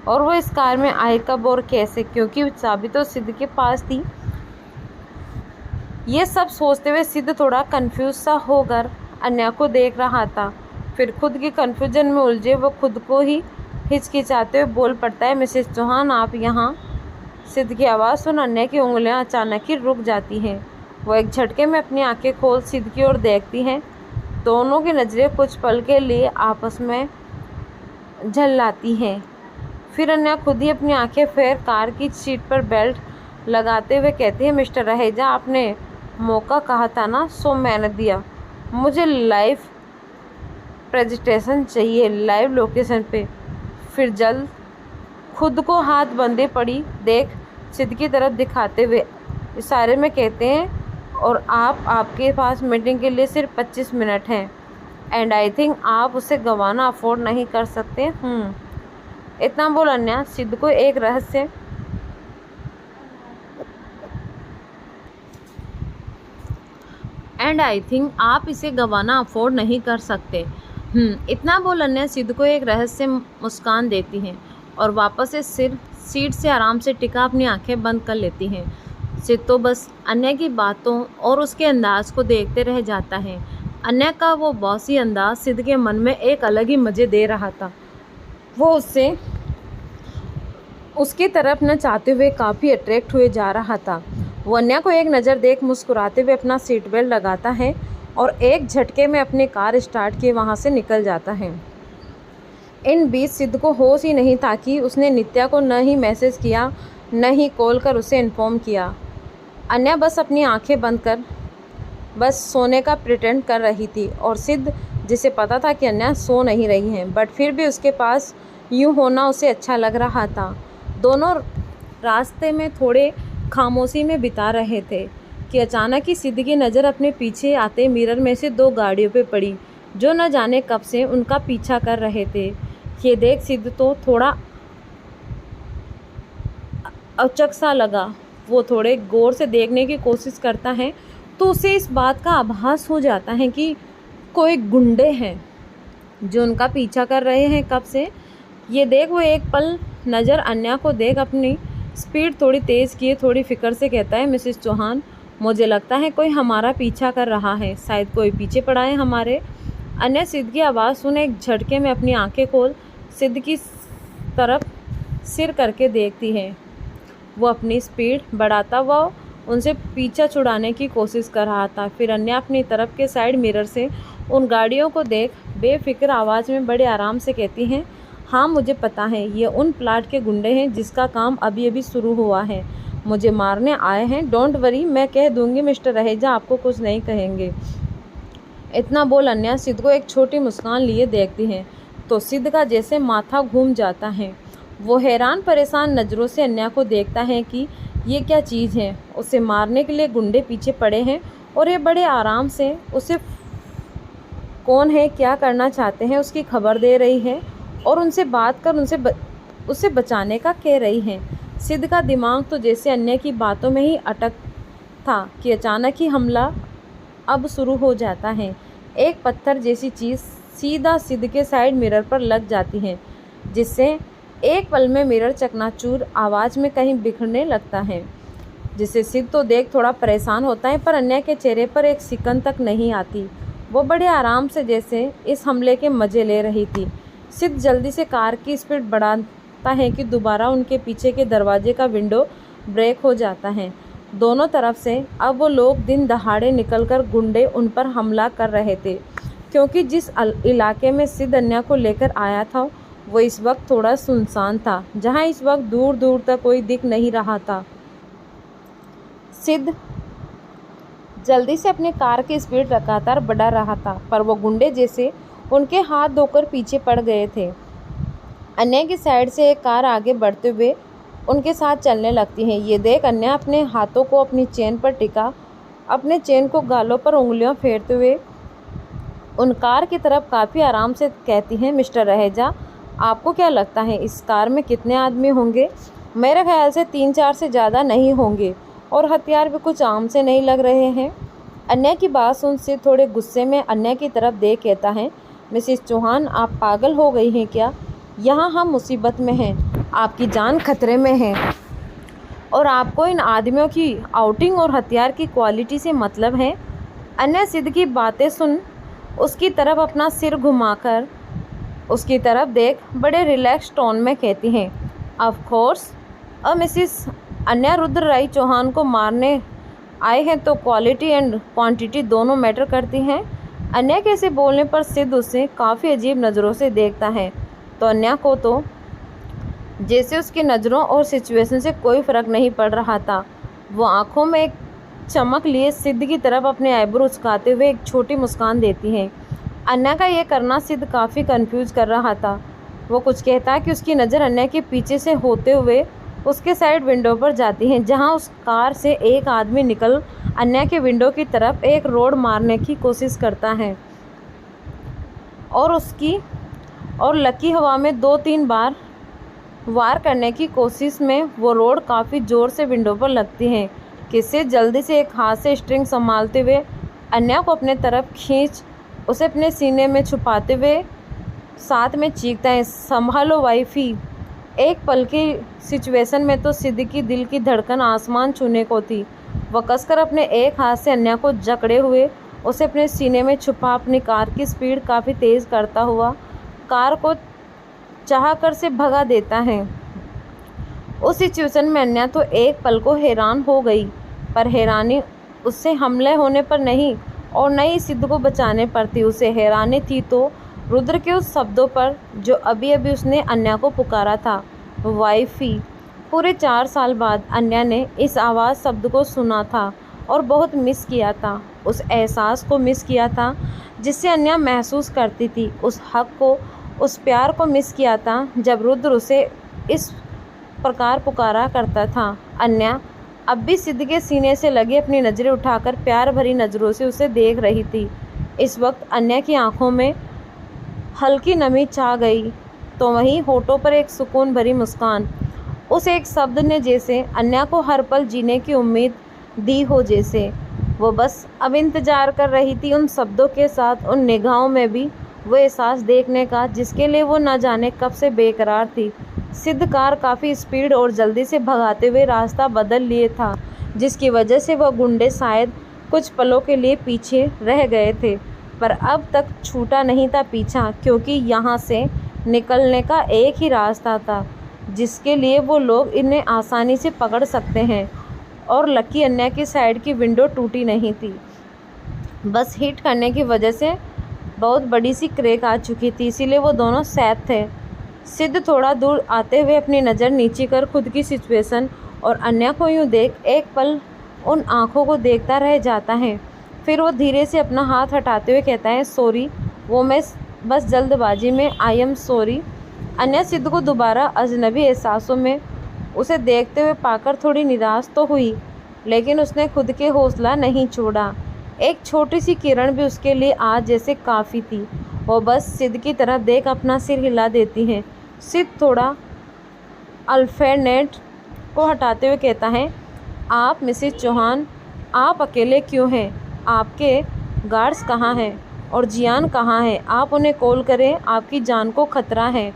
और वो इस कार में आई कब और कैसे, क्योंकि चाबी तो सिद्ध के पास थी। ये सब सोचते हुए सिद्ध थोड़ा कंफ्यूज सा होकर अन्या को देख रहा था। फिर खुद की कन्फ्यूजन में उलझे वो खुद को ही हिचकिचाते हुए बोल पड़ता है, मिसेस चौहान आप यहाँ। सिद्ध की आवाज़ सुन अन्या की उंगलियां अचानक ही रुक जाती हैं। वो एक झटके में अपनी आंखें खोल सिद्ध की ओर देखती हैं। दोनों की नज़रें कुछ पल के लिए आपस में झल्लाती हैं। फिर अन्या खुद ही अपनी आंखें फेर कार की सीट पर बेल्ट लगाते हुए कहती है, मिस्टर रहेजा आपने मौका कहा था ना, सो मैंने दिया। मुझे लाइव प्रेजेंटेशन चाहिए, लाइव लोकेशन पे। फिर जल्द खुद को हाथ बंधे पड़ी देख सिद्ध की तरफ दिखाते हुए इशारे में कहते हैं, और आपके पास मीटिंग के लिए सिर्फ 25 मिनट हैं एंड आई थिंक आप उसे गंवाना अफोर्ड नहीं कर सकते। इतना बोल अन्या सिद्ध को एक रहस्य एंड आई थिंक आप इसे गंवाना अफोर्ड नहीं कर सकते। इतना बोल अन्या सिद्ध को एक रहस्य मुस्कान देती हैं और वापस से सिर सीट से आराम से टिका अपनी आंखें बंद कर लेती हैं। सिद्ध तो बस अन्या की बातों और उसके अंदाज को देखते रह जाता है। अन्या का वो बॉसी अंदाज सिद्ध के मन में एक अलग ही मज़े दे रहा था। वो उसकी तरफ न चाहते हुए काफ़ी अट्रैक्ट हुए जा रहा था। वो अन्या को एक नज़र देख मुस्कुराते हुए अपना सीट बेल्ट लगाता है और एक झटके में अपनी कार स्टार्ट किए वहाँ से निकल जाता है। इन बीच सिद्ध को होश ही नहीं था कि उसने नित्या को न ही मैसेज किया न ही कॉल कर उसे इन्फॉर्म किया। अन्या बस अपनी आंखें बंद कर बस सोने का प्रिटेंड कर रही थी और सिद्ध जिसे पता था कि अन्या सो नहीं रही हैं, बट फिर भी उसके पास यूँ होना उसे अच्छा लग रहा था। दोनों रास्ते में थोड़े खामोशी में बिता रहे थे कि अचानक ही सिद्ध की नज़र अपने पीछे आते मिरर में से 2 गाड़ियों पे पड़ी जो न जाने कब से उनका पीछा कर रहे थे। ये देख सिद्ध तो थोड़ा अचक सा लगा। वो थोड़े गौर से देखने की कोशिश करता है तो उसे इस बात का आभास हो जाता है कि कोई गुंडे हैं जो उनका पीछा कर रहे हैं कब से। ये देख वो एक पल नज़र अन्या को देख अपनी स्पीड थोड़ी तेज़ किए थोड़ी फिक्र से कहता है, मिसेस चौहान मुझे लगता है कोई हमारा पीछा कर रहा है, शायद कोई पीछे पड़ा है हमारे। अन्या सिद्ध की आवाज़ सुन एक झटके में अपनी आंखें खोल सिद्ध की तरफ सिर करके देखती है। वो अपनी स्पीड बढ़ाता हुआ उनसे पीछा छुड़ाने की कोशिश कर रहा था। फिर अन्या अपनी तरफ के साइड मिरर से उन गाड़ियों को देख बेफिक्र आवाज़ में बड़े आराम से कहती हैं, हाँ मुझे पता है ये उन प्लाट के गुंडे हैं जिसका काम अभी अभी शुरू हुआ है, मुझे मारने आए हैं। डोंट वरी, मैं कह दूंगी मिस्टर रहेजा आपको कुछ नहीं कहेंगे। इतना बोल अन्या सिद्ध को एक छोटी मुस्कान लिए देखती हैं तो सिद्ध का जैसे माथा घूम जाता है। वो हैरान परेशान नज़रों से अन्या को देखता है कि ये क्या चीज़ है। उसे मारने के लिए गुंडे पीछे पड़े हैं और ये बड़े आराम से उसे कौन है क्या करना चाहते हैं उसकी खबर दे रही है और उनसे बात कर उसे बचाने का कह रही हैं। सिद्ध का दिमाग तो जैसे अन्य की बातों में ही अटक था कि अचानक ही हमला अब शुरू हो जाता है। एक पत्थर जैसी चीज़ सीधा सिद्ध के साइड मिरर पर लग जाती है, जिससे एक पल में मिरर चकनाचूर आवाज़ में कहीं बिखरने लगता है, जिसे सिद्ध तो देख थोड़ा परेशान होता है, पर अन्य के चेहरे पर एक सिकन तक नहीं आती। वो बड़े आराम से जैसे इस हमले के मज़े ले रही थी। सिद्ध जल्दी से कार की स्पीड बढ़ाता है कि दोबारा उनके पीछे के दरवाजे का विंडो ब्रेक हो जाता है। दोनों तरफ से अब वो लोग दिन दहाड़े निकलकर गुंडे उन पर हमला कर रहे थे, क्योंकि जिस इलाके में सिद्ध अन्या को लेकर आया था वो इस वक्त थोड़ा सुनसान था, जहां इस वक्त दूर दूर तक कोई दिख नहीं रहा था। सिद्ध जल्दी से अपनी कार की स्पीड लगातार बढ़ा रहा था, पर वो गुंडे जैसे उनके हाथ धोकर पीछे पड़ गए थे। अन्या की साइड से एक कार आगे बढ़ते हुए उनके साथ चलने लगती है। ये देख अन्या अपने हाथों को अपनी चेन पर टिका, अपने चेन को गालों पर उंगलियां फेरते हुए उन कार की तरफ काफ़ी आराम से कहती हैं, मिस्टर रहेजा, आपको क्या लगता है इस कार में कितने आदमी होंगे? मेरे ख्याल से 3-4 से ज़्यादा नहीं होंगे, और हथियार भी कुछ आम से नहीं लग रहे हैं। अन्या की बात सुन से थोड़े गुस्से में अन्या की तरफ देख कहता है, मिसेस चौहान, आप पागल हो गई हैं क्या? यहाँ हम मुसीबत में हैं, आपकी जान खतरे में है, और आपको इन आदमियों की आउटिंग और हथियार की क्वालिटी से मतलब है? अन्या सिद्ध की बातें सुन उसकी तरफ अपना सिर घुमाकर उसकी तरफ देख बड़े रिलैक्स टोन में कहती हैं, ऑफ कोर्स, मिसेस अन्या रुद्र राय चौहान को मारने आए हैं तो क्वालिटी एंड क्वांटिटी दोनों मैटर करती हैं। अन्या के ऐसे बोलने पर सिद्ध उसे काफ़ी अजीब नज़रों से देखता है, तो अन्या को तो जैसे उसकी नज़रों और सिचुएशन से कोई फ़र्क नहीं पड़ रहा था। वो आंखों में एक चमक लिए सिद्ध की तरफ अपने आईब्रो उचकाते हुए एक छोटी मुस्कान देती है। अन्या का ये करना सिद्ध काफ़ी कंफ्यूज कर रहा था। वो कुछ कहता कि उसकी नज़र अन्या के पीछे से होते हुए उसके साइड विंडो पर जाती है, जहां उस कार से एक आदमी निकल अन्या के विंडो की तरफ एक रोड मारने की कोशिश करता है, और लकी हवा में 2-3 बार वार करने की कोशिश में वो रोड काफ़ी ज़ोर से विंडो पर लगती है। किससे जल्दी से एक हाथ से स्ट्रिंग संभालते हुए अन्या को अपने तरफ खींच उसे अपने सीने में छुपाते हुए साथ में चीखता है, संभालो वाइफी। एक पल की सिचुएशन में तो सिद्ध की दिल की धड़कन आसमान छूने को थी। वह कसकर अपने एक हाथ से अन्या को जकड़े हुए उसे अपने सीने में छुपा अपनी कार की स्पीड काफ़ी तेज़ करता हुआ कार को चाहकर से भगा देता है। उस सिचुएशन में अन्या तो एक पल को हैरान हो गई, पर हैरानी उससे हमले होने पर नहीं और न ही सिद्ध को बचाने पर थी। उसे हैरानी थी तो रुद्र के उस शब्दों पर जो अभी अभी उसने अन्या को पुकारा था, वाइफी। पूरे 4 साल बाद अन्या ने इस आवाज़ शब्द को सुना था और बहुत मिस किया था। उस एहसास को मिस किया था जिससे अन्या महसूस करती थी, उस हक को, उस प्यार को मिस किया था जब रुद्र उसे इस प्रकार पुकारा करता था। अन्या अब भी सिद्ध के सीने से लगी अपनी नज़रें उठाकर प्यार भरी नज़रों से उसे देख रही थी। इस वक्त अन्या की आंखों में हल्की नमी छा गई, तो वहीं होठों पर एक सुकून भरी मुस्कान। उस एक शब्द ने जैसे अन्या को हर पल जीने की उम्मीद दी हो, जैसे वो बस अब इंतज़ार कर रही थी उन शब्दों के साथ, उन निगाहों में भी वो एहसास देखने का जिसके लिए वो न जाने कब से बेकरार थी। सिद्ध कार काफ़ी स्पीड और जल्दी से भगाते हुए रास्ता बदल लिए था, जिसकी वजह से वह गुंडे शायद कुछ पलों के लिए पीछे रह गए थे, पर अब तक छूटा नहीं था पीछा, क्योंकि यहाँ से निकलने का एक ही रास्ता था जिसके लिए वो लोग इन्हें आसानी से पकड़ सकते हैं। और लकी अन्या की साइड की विंडो टूटी नहीं थी, बस हिट करने की वजह से बहुत बड़ी सी क्रैक आ चुकी थी, इसीलिए वो दोनों सेफ थे। सिद्ध थोड़ा दूर आते हुए अपनी नज़र नीचे कर खुद की सिचुएशन और अन्या को यूँ देख एक पल उन आँखों को देखता रह जाता है। फिर वो धीरे से अपना हाथ हटाते हुए कहता है, सॉरी, वो मैं बस जल्दबाजी में, आई एम सॉरी। अन्या सिद्ध को दोबारा अजनबी एहसासों में उसे देखते हुए पाकर थोड़ी निराश तो हुई, लेकिन उसने खुद के हौसला नहीं छोड़ा। एक छोटी सी किरण भी उसके लिए आज जैसे काफ़ी थी, वो बस सिद्ध की तरफ देख अपना सिर हिला देती हैं। सिद्ध थोड़ा अल्फेनेट को हटाते हुए कहता है, आप मिसेस चौहान, आप अकेले क्यों हैं? आपके गार्ड्स कहाँ हैं और जियान कहाँ है? आप उन्हें कॉल करें, आपकी जान को खतरा है।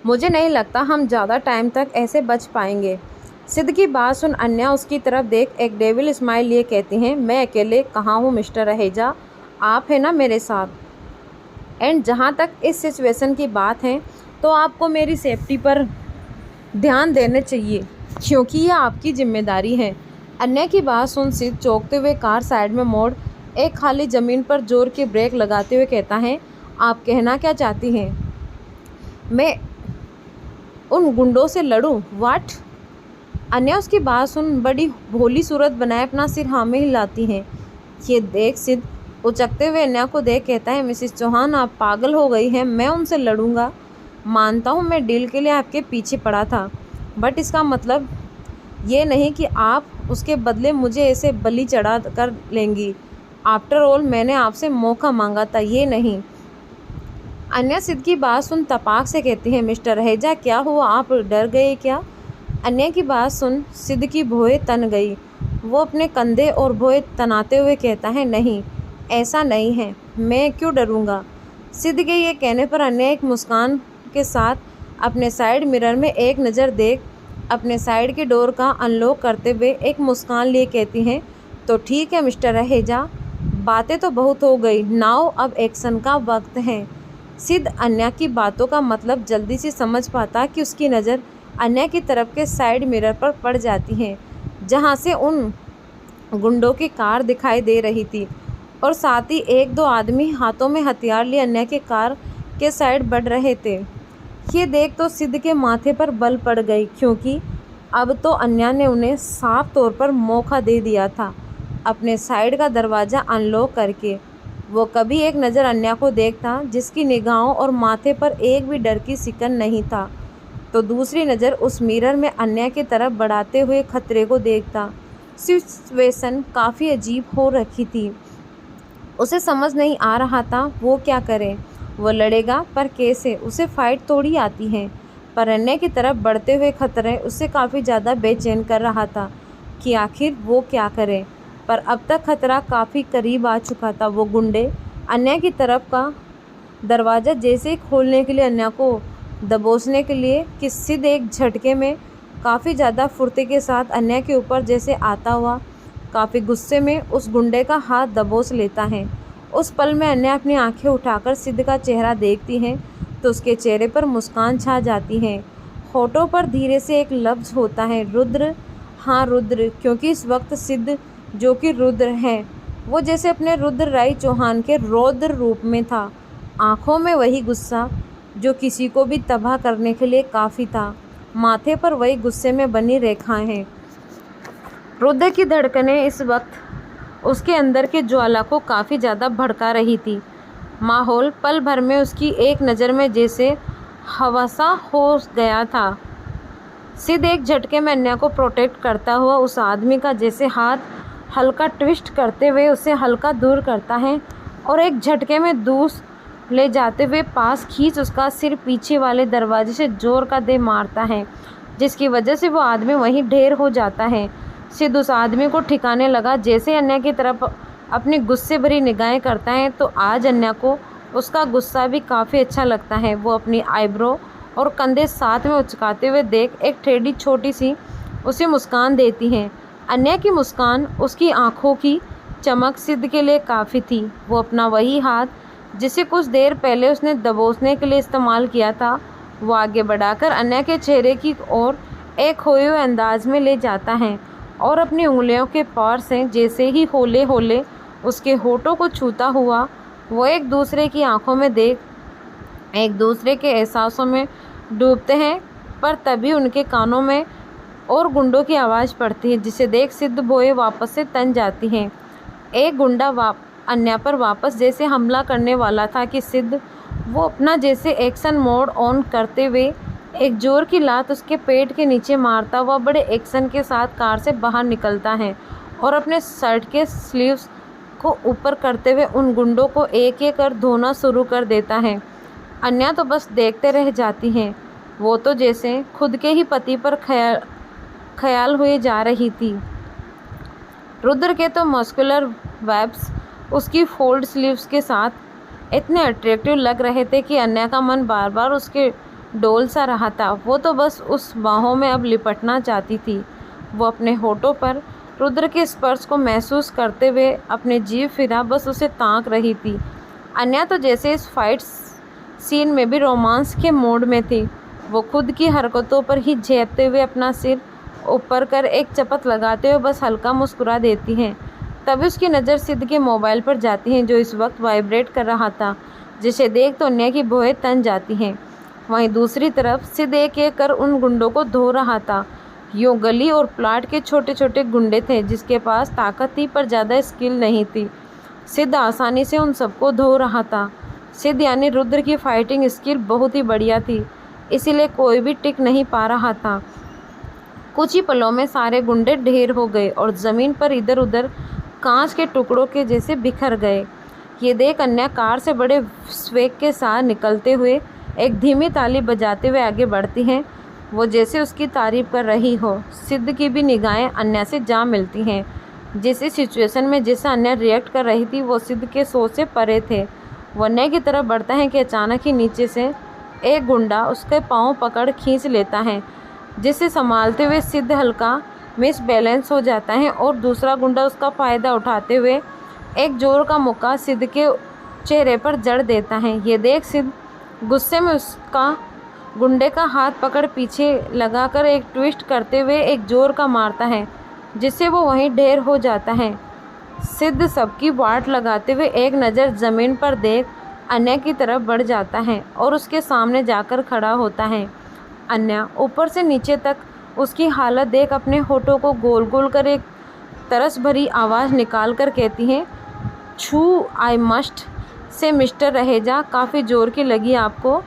मुझे नहीं लगता हम ज़्यादा टाइम तक ऐसे बच पाएंगे। सिद्ध की बात सुन अन्या उसकी तरफ देख एक डेविल स्माइल लिए कहती हैं, मैं अकेले कहाँ हूँ मिस्टर रहेजा, आप है ना मेरे साथ। एंड जहाँ तक इस सिचुएशन की बात है तो आपको मेरी सेफ्टी पर ध्यान देने चाहिए क्योंकि ये आपकी जिम्मेदारी है। अन्या की बात सुन सिद्ध चौंकते हुए कार साइड में मोड़ एक खाली ज़मीन पर जोर की ब्रेक लगाते हुए कहता है, आप कहना क्या चाहती हैं? मैं उन गुंडों से लड़ूं? वाट? अन्या उसकी बात सुन बड़ी भोली सूरत बनाए अपना सिर हाँ में हिलाती हैं। ये देख सिद्ध उचकते हुए अन्या को देख कहता है, मिसेस चौहान आप पागल हो गई हैं, मैं उनसे लड़ूंगा। मानता हूँ मैं डील के लिए आपके पीछे पड़ा था, बट इसका मतलब ये नहीं कि आप उसके बदले मुझे ऐसे बलि चढ़ा कर लेंगी। आफ्टर ऑल मैंने आपसे मौका मांगा था, ये नहीं। अन्या सिद्ध की बात सुन तपाक से कहती है, मिस्टर रहेजा क्या हुआ, आप डर गए क्या? अन्या की बात सुन सिद्ध की भौहें तन गई। वो अपने कंधे और भौहें तनाते हुए कहता है, नहीं ऐसा नहीं है, मैं क्यों डरूंगा? सिद्ध के ये कहने पर अन्या एक मुस्कान के साथ अपने साइड मिरर में एक नज़र देख अपने साइड के डोर का अनलॉक करते हुए एक मुस्कान लिए कहती हैं, तो ठीक है मिस्टर रहेजा, बातें तो बहुत हो गई, नाउ अब एक्शन का वक्त है। सिद्ध अन्या की बातों का मतलब जल्दी से समझ पाता कि उसकी नज़र अन्या की तरफ के साइड मिरर पर पड़ जाती है जहां से उन गुंडों की कार दिखाई दे रही थी और साथ ही एक दो आदमी हाथों में हथियार लिए अन्या के कार के साइड बढ़ रहे थे। ये देख तो सिद्ध के माथे पर बल पड़ गई क्योंकि अब तो अन्या ने उन्हें साफ तौर पर मौका दे दिया था अपने साइड का दरवाज़ा अनलॉक करके। वो कभी एक नज़र अन्या को देखता जिसकी निगाहों और माथे पर एक भी डर की सिकन नहीं था, तो दूसरी नज़र उस मिरर में अन्या की तरफ बढ़ाते हुए खतरे को देखता। सिचुएशन काफ़ी अजीब हो रखी थी, उसे समझ नहीं आ रहा था वो क्या करे। वो लड़ेगा पर कैसे, उसे फाइट थोड़ी आती है। पर अन्या की तरफ बढ़ते हुए खतरे उससे काफ़ी ज़्यादा बेचैन कर रहा था कि आखिर वो क्या करे। पर अब तक खतरा काफ़ी करीब आ चुका था। वो गुंडे अन्या की तरफ का दरवाज़ा जैसे ही खोलने के लिए अन्या को दबोचने के लिए कि सिद्ध एक झटके में काफ़ी ज़्यादा फुर्ती के साथ अन्या के ऊपर जैसे आता हुआ काफ़ी गुस्से में उस गुंडे का हाथ दबोच लेता है। उस पल में अन्या अपनी आंखें उठाकर सिद्ध का चेहरा देखती है तो उसके चेहरे पर मुस्कान छा जाती है। होठों पर धीरे से एक लफ्ज़ होता है, रुद्र। हाँ रुद्र, क्योंकि इस वक्त सिद्ध जो कि रुद्र है वो जैसे अपने रुद्र राय चौहान के रौद्र रूप में था। आँखों में वही गुस्सा जो किसी को भी तबाह करने के लिए काफ़ी था, माथे पर वही गुस्से में बनी रेखाएं हैं। रुद्र की धड़कनें इस वक्त उसके अंदर के ज्वाला को काफ़ी ज़्यादा भड़का रही थी। माहौल पल भर में उसकी एक नज़र में जैसे हवासा हो गया था। सिद्ध एक झटके में अन्या को प्रोटेक्ट करता हुआ उस आदमी का जैसे हाथ हल्का ट्विस्ट करते हुए उसे हल्का दूर करता है और एक झटके में दूर ले जाते हुए पास खींच उसका सिर पीछे वाले दरवाजे से जोर का दे मारता है, जिसकी वजह से वो आदमी वहीं ढेर हो जाता है। सिद्ध उस आदमी को ठिकाने लगा जैसे अन्या की तरफ अपनी गुस्से भरी निगाहें करता है तो आज अन्या को उसका गुस्सा भी काफ़ी अच्छा लगता है। वो अपनी आईब्रो और कंधे साथ में उचकाते हुए देख एक टेढ़ी छोटी सी उसे मुस्कान देती हैं। अन्या की मुस्कान, उसकी आंखों की चमक सिद्ध के लिए काफ़ी थी। वो अपना वही हाथ जिसे कुछ देर पहले उसने दबोचने के लिए इस्तेमाल किया था वो आगे बढ़ाकर अन्या के चेहरे की ओर एक खोए हुए अंदाज में ले जाता है और अपनी उंगलियों के पार से जैसे ही होले होले उसके होठों को छूता हुआ वो एक दूसरे की आंखों में देख एक दूसरे के एहसासों में डूबते हैं। पर तभी उनके कानों में और गुंडों की आवाज़ पड़ती है जिसे देख सिद्ध भौहें वापस से तन जाती हैं। एक गुंडा अन्या पर वापस जैसे हमला करने वाला था कि सिद्ध वो अपना जैसे एक्शन मोड ऑन करते हुए एक जोर की लात उसके पेट के नीचे मारता हुआ बड़े एक्शन के साथ कार से बाहर निकलता है और अपने शर्ट के स्लीव्स को ऊपर करते हुए उन गुंडों को एक एक कर धोना शुरू कर देता है। अन्या तो बस देखते रह जाती हैं। वो तो जैसे खुद के ही पति पर ख्याल हुए जा रही थी। रुद्र के तो मस्कुलर वेब्स उसकी फोल्ड स्लीव्स के साथ इतने अट्रैक्टिव लग रहे थे कि अन्या का मन बार बार उसके डोल सा रहा था। वो तो बस उस बाहों में अब लिपटना चाहती थी। वो अपने होठों पर रुद्र के स्पर्श को महसूस करते हुए अपने जीभ फिरा बस उसे ताक रही थी। अन्या तो जैसे इस फाइट सीन में भी रोमांस के मूड में थी। वो खुद की हरकतों पर ही झेपते हुए अपना सिर ऊपर कर एक चपत लगाते हुए बस हल्का मुस्कुरा देती हैं। तभी उसकी नज़र सिद्ध के मोबाइल पर जाती है जो इस वक्त वाइब्रेट कर रहा था, जिसे देख तो अन्या की भौहें तन जाती हैं। वहीं दूसरी तरफ सिद्ध एक एक कर उन गुंडों को धो रहा था। यूँ गली और प्लाट के छोटे छोटे गुंडे थे जिसके पास ताकत थी पर ज़्यादा स्किल नहीं थी। सिद्ध आसानी से उन सबको धो रहा था। सिद्ध यानी रुद्र की फाइटिंग स्किल बहुत ही बढ़िया थी, इसीलिए कोई भी टिक नहीं पा रहा था। कुछ ही पलों में सारे गुंडे ढेर हो गए और ज़मीन पर इधर उधर कांच के टुकड़ों के जैसे बिखर गए। ये देख अन्या कार से बड़े स्वेग के साथ निकलते हुए एक धीमी ताली बजाते हुए आगे बढ़ती हैं। वो जैसे उसकी तारीफ कर रही हो। सिद्ध की भी निगाहें अन्या से जा मिलती हैं। जिस सिचुएशन में जैसा अन्या रिएक्ट कर रही थी वो सिद्ध के सोच से परे थे। वो अन्या की तरफ बढ़ता है कि अचानक ही नीचे से एक गुंडा उसके पाँव पकड़ खींच लेता है, जिसे संभालते हुए सिद्ध हल्का मिस बैलेंस हो जाता है और दूसरा गुंडा उसका फ़ायदा उठाते हुए एक जोर का मुक्का सिद्ध के चेहरे पर जड़ देता है। ये देख सिद्ध गुस्से में उसका गुंडे का हाथ पकड़ पीछे लगाकर एक ट्विस्ट करते हुए एक जोर का मारता है, जिससे वो वहीं ढेर हो जाता है। सिद्ध सबकी वाट लगाते हुए एक नज़र ज़मीन पर देख अन्या की तरफ बढ़ जाता है और उसके सामने जाकर खड़ा होता है। अन्या ऊपर से नीचे तक उसकी हालत देख अपने होठों को गोल गोल कर एक तरस भरी आवाज़ निकाल कर कहती है, छू I must say mister Raheja काफ़ी ज़ोर की लगी आपको,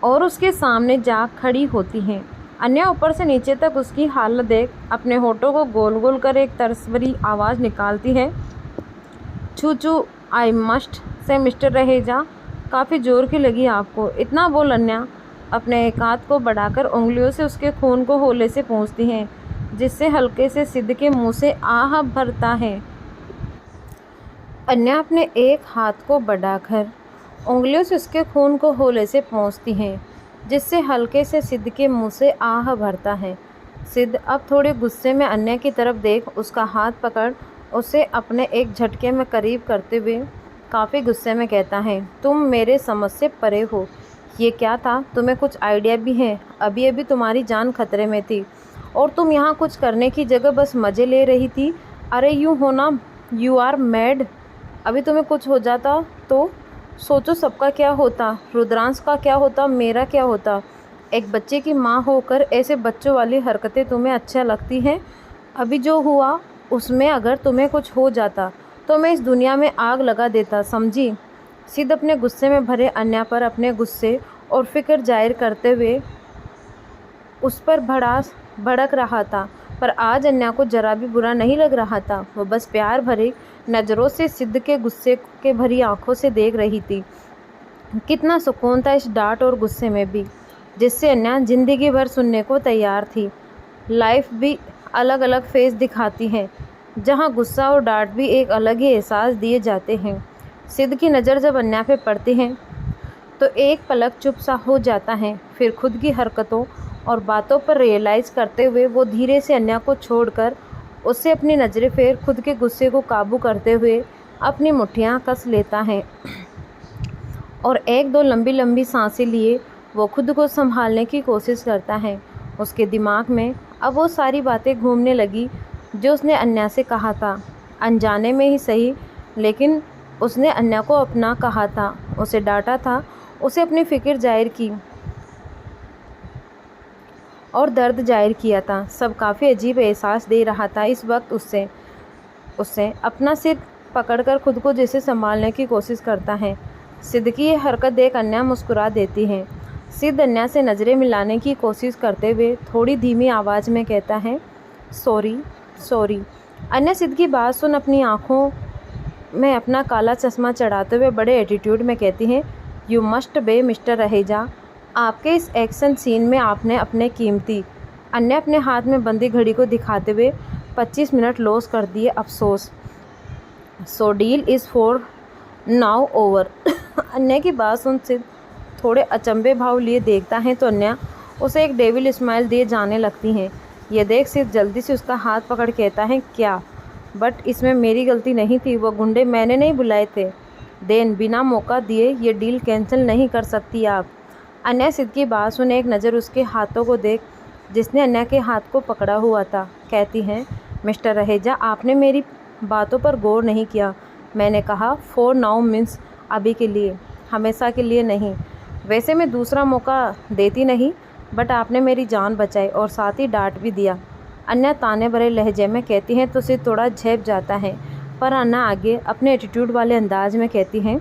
और उसके सामने जा खड़ी होती हैं। अन्या ऊपर से नीचे तक उसकी हालत देख अपने होठों को गोल गोल कर एक तरस भरी आवाज़ निकालती है, छू I must say mister Raheja काफ़ी ज़ोर की लगी आपको। इतना बोल अन्या अपने एक हाथ को बढ़ाकर उंगलियों से उसके खून को होले से पोंछती हैं, जिससे हल्के से सिद्ध के मुंह से आह भरता है। अन्या अपने एक हाथ को बढ़ाकर उंगलियों से उसके खून को होले से पोंछती हैं, जिससे हल्के से सिद्ध के मुंह से आह भरता है। सिद्ध अब थोड़े गुस्से में अन्या की तरफ देख उसका हाथ पकड़ उसे अपने एक झटके में करीब करते हुए काफ़ी गुस्से में कहता है, तुम मेरे समझ से परे हो। ये क्या था? तुम्हें कुछ आइडिया भी है? अभी अभी तुम्हारी जान खतरे में थी और तुम यहाँ कुछ करने की जगह बस मज़े ले रही थी। अरे यूँ होना, यू आर मैड। अभी तुम्हें कुछ हो जाता तो सोचो सबका क्या होता, रुद्रांश का क्या होता, मेरा क्या होता। एक बच्चे की माँ होकर ऐसे बच्चों वाली हरकतें तुम्हें अच्छा लगती हैं? अभी जो हुआ उसमें अगर तुम्हें कुछ हो जाता तो मैं इस दुनिया में आग लगा देता, समझी? सिद्ध अपने गुस्से में भरे अन्या पर अपने गुस्से और फिक्र जाहिर करते हुए उस पर भड़क रहा था, पर आज अन्या को जरा भी बुरा नहीं लग रहा था। वो बस प्यार भरे नज़रों से सिद्ध के गुस्से के भरी आंखों से देख रही थी। कितना सुकून था इस डांट और गुस्से में भी, जिससे अन्या ज़िंदगी भर सुनने को तैयार थी। लाइफ भी अलग अलग फेस दिखाती है, जहाँ गुस्सा और डांट भी एक अलग ही एहसास दिए जाते हैं। सिद्ध की नज़र जब अन्या पे पड़ती है तो एक पलक चुप सा हो जाता है, फिर खुद की हरकतों और बातों पर रियलाइज़ करते हुए वो धीरे से अन्या को छोड़कर उससे अपनी नज़रें फेर खुद के गुस्से को काबू करते हुए अपनी मुट्ठियाँ कस लेता है और एक दो लंबी लंबी सांसें लिए वो खुद को संभालने की कोशिश करता है। उसके दिमाग में अब वो सारी बातें घूमने लगी जो उसने अन्या से कहा था, अनजाने में ही सही, लेकिन उसने अन्या को अपना कहा था, उसे डांटा था, उसे अपनी फ़िक्र जाहिर की और दर्द जाहिर किया था। सब काफ़ी अजीब एहसास दे रहा था इस वक्त। उससे अपना सिर पकड़कर खुद को जैसे संभालने की कोशिश करता है। सिद्ध की ये हरकत देख अन्या मुस्कुरा देती है। सिद्ध अन्या से नज़रें मिलाने की कोशिश करते हुए थोड़ी धीमी आवाज़ में कहता है, सॉरी। अन्या सिद्ध की बात सुन अपनी आंखों में अपना काला चश्मा चढ़ाते हुए बड़े एटीट्यूड में कहती हैं, you must be mister Raheja, आपके इस एक्शन सीन में आपने अपने कीमती। अन्या अपने हाथ में बंदी घड़ी को दिखाते हुए 25 मिनट लॉस कर दिए। अफसोस। So deal is for now over. Anya की बात सुन सिद्ध थोड़े अचंभे भाव लिए देखता है तो अन्या उसे एक डेविल स्माइल दिए जाने लगती हैं। यह देख सिद्ध जल्दी से उसका हाथ पकड़ कहता है, क्या? बट इसमें मेरी गलती नहीं थी, वो गुंडे मैंने नहीं बुलाए थे। देन बिना मौका दिए ये डील कैंसिल नहीं कर सकती आप। अन्या सिद्ध की बात सुन एक नज़र उसके हाथों को देख जिसने अन्या के हाथ को पकड़ा हुआ था, कहती हैं, मिस्टर रहेजा, आपने मेरी बातों पर गौर नहीं किया। मैंने कहा फॉर नाउ मीन्स अभी के लिए, हमेशा के लिए नहीं। वैसे मैं दूसरा मौका देती नहीं, बट आपने मेरी जान बचाई और साथ ही डांट भी दिया। अन्या ताने भरे लहजे में कहती हैं तो सिर्फ थोड़ा झेप जाता है, पर अन्या आगे अपने एटीट्यूड वाले अंदाज में कहती हैं,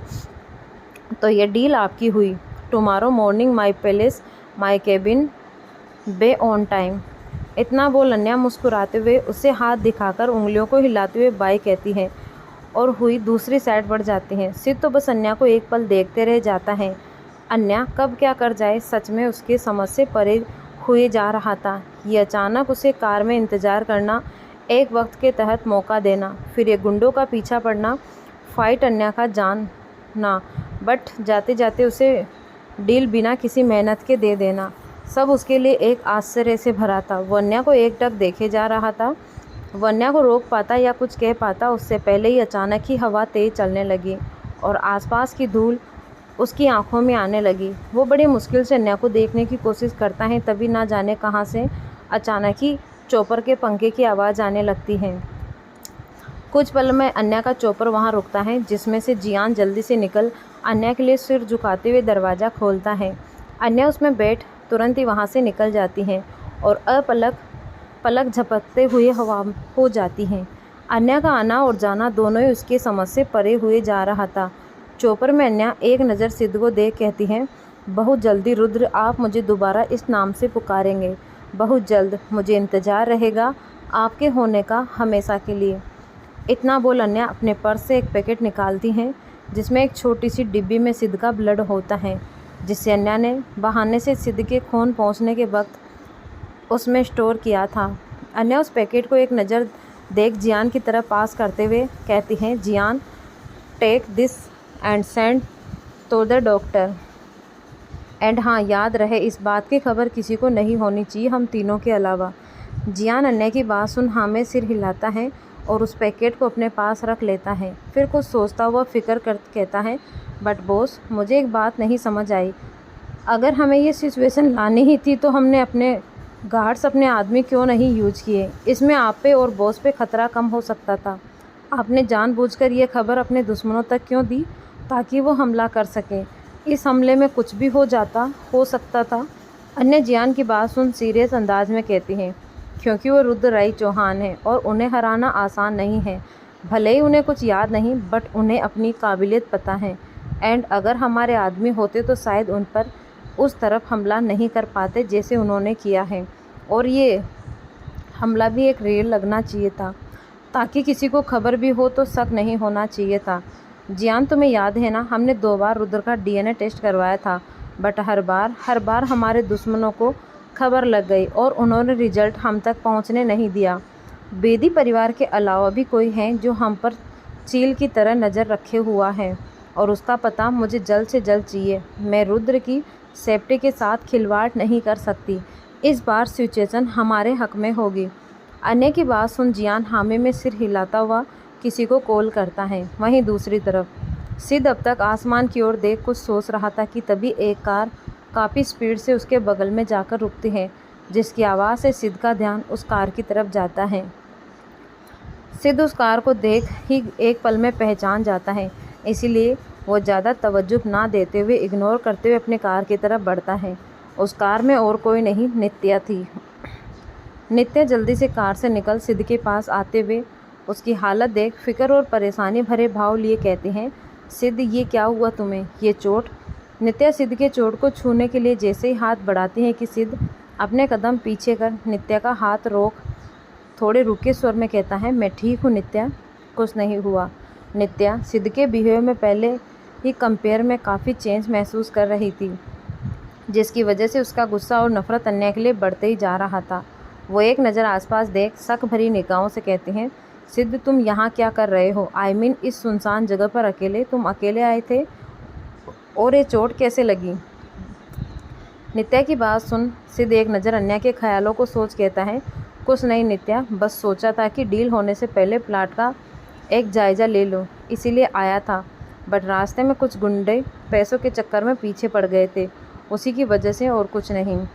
तो ये डील आपकी हुई। Tomorrow morning my palace my cabin be on time. इतना बोल अन्या मुस्कुराते हुए उसे हाथ दिखाकर उंगलियों को हिलाते हुए बाय कहती है और हुई दूसरी साइड बढ़ जाती हैं। सिद्ध तो बस अन्या को एक पल देखते रह जाता है। अन्या कब क्या कर जाए सच में उसके समझ से परे हुए जा रहा था। ये अचानक उसे कार में इंतज़ार करना, एक वक्त के तहत मौका देना, फिर ये गुंडों का पीछा पड़ना, फाइट अन्या का जानना, बट जाते जाते उसे डील बिना किसी मेहनत के दे देना, सब उसके लिए एक आश्चर्य से भरा था। वो अन्या को एकटक देखे जा रहा था। वो अन्या को रोक पाता या कुछ कह पाता उससे पहले ही अचानक ही हवा तेज चलने लगी और आसपास की धूल उसकी आंखों में आने लगी। वो बड़ी मुश्किल से अन्या को देखने की कोशिश करता है, तभी ना जाने कहाँ से अचानक ही चॉपर के पंखे की आवाज़ आने लगती है। कुछ पल में अन्या का चॉपर वहाँ रुकता है, जिसमें से जियान जल्दी से निकल अन्या के लिए सिर झुकाते हुए दरवाज़ा खोलता है। अन्या उसमें बैठ तुरंत ही वहाँ से निकल जाती हैं और पलक झपकते हुए हवा हो जाती हैं। अन्या का आना और जाना दोनों ही उसके समझ से परे हुए जा रहा था। चॉपर में अन्या एक नज़र सिद्ध को देख कहती हैं, बहुत जल्दी रुद्र आप मुझे दोबारा इस नाम से पुकारेंगे, बहुत जल्द मुझे इंतज़ार रहेगा आपके होने का हमेशा के लिए। इतना बोल अन्या अपने पर्स से एक पैकेट निकालती हैं जिसमें एक छोटी सी डिब्बी में सिद्ध का ब्लड होता है, जिससे अन्या ने बहाने से सिद्ध के खून पहुंचने के वक्त उसमें स्टोर किया था। अन्या उस पैकेट को एक नज़र देख जियान की तरफ पास करते हुए कहती हैं, Jiyan take this and send to the doctor. And हाँ, याद रहे इस बात की खबर किसी को नहीं होनी चाहिए, हम तीनों के अलावा। जियान अन्या की बात सुन हाँ में सिर हिलाता है और उस पैकेट को अपने पास रख लेता है। फिर कुछ सोचता हुआ फिक्र कर कहता है, बट बॉस मुझे एक बात नहीं समझ आई, अगर हमें ये सिचुएशन लानी ही थी तो हमने अपने गार्ड्स अपने आदमी क्यों नहीं यूज किए? इसमें आप पे और बॉस पे ख़तरा कम हो सकता था। आपने जानबूझकर ये खबर अपने दुश्मनों तक क्यों दी ताकि वो हमला कर सकें? इस हमले में कुछ भी हो सकता था। अन्य जियान की बात सुन सीरियस अंदाज में कहती हैं, क्योंकि वो रुद्र राय चौहान है और उन्हें हराना आसान नहीं है। भले ही उन्हें कुछ याद नहीं, बट उन्हें अपनी काबिलियत पता है। एंड अगर हमारे आदमी होते तो शायद उन पर उस तरफ हमला नहीं कर पाते जैसे उन्होंने किया है, और ये हमला भी एक रियल लगना चाहिए था ताकि किसी को खबर भी हो तो शक नहीं होना चाहिए था। जियान तुम्हें याद है ना, हमने 2 बार रुद्र का डीएनए टेस्ट करवाया था, बट हर बार हमारे दुश्मनों को खबर लग गई और उन्होंने रिजल्ट हम तक पहुंचने नहीं दिया। बेदी परिवार के अलावा भी कोई है जो हम पर चील की तरह नज़र रखे हुआ है और उसका पता मुझे जल्द से जल्द चाहिए। मैं रुद्र की सेफ्टी के साथ खिलवाड़ नहीं कर सकती। इस बार सिचुएशन हमारे हक में होगी। अन्य की बात सुन जियान हामी में सिर हिलाता हुआ किसी को कॉल करता है। वहीं दूसरी तरफ सिद्ध अब तक आसमान की ओर देख कुछ सोच रहा था कि तभी एक कार काफ़ी स्पीड से उसके बगल में जाकर रुकती है, जिसकी आवाज़ से सिद्ध का ध्यान उस कार की तरफ जाता है। सिद्ध उस कार को देख ही एक पल में पहचान जाता है, इसीलिए वो ज़्यादा तवज्जो ना देते हुए इग्नोर करते हुए अपनी कार की तरफ बढ़ता है। उस कार में और कोई नहीं, नित्या थी। नित्या जल्दी से कार से निकल सिद्ध के पास आते हुए उसकी हालत देख फिक्र और परेशानी भरे भाव लिए कहते हैं, सिद्ध ये क्या हुआ तुम्हें, ये चोट? नित्या सिद्ध के चोट को छूने के लिए जैसे ही हाथ बढ़ाती है कि सिद्ध अपने कदम पीछे कर नित्या का हाथ रोक थोड़े रुके स्वर में कहता है, मैं ठीक हूँ नित्या, कुछ नहीं हुआ। नित्या सिद्ध के बिहेवियर में पहले ही कंपेयर में काफ़ी चेंज महसूस कर रही थी, जिसकी वजह से उसका गुस्सा और नफ़रत अन्य के लिए बढ़ते ही जा रहा था। वो एक नज़र आसपास देख शक भरी निगाहों से कहते हैं, सिद्ध तुम यहाँ क्या कर रहे हो? आई मीन इस सुनसान जगह पर अकेले? तुम अकेले आए थे? और ये चोट कैसे लगी? नित्या की बात सुन सिद्ध एक नज़र अन्य के ख्यालों को सोच कहता है, कुछ नहीं नित्या, बस सोचा था कि डील होने से पहले प्लाट का एक जायज़ा ले लो, इसीलिए आया था। बट रास्ते में कुछ गुंडे पैसों के चक्कर में पीछे पड़ गए थे, उसी की वजह से, और कुछ नहीं।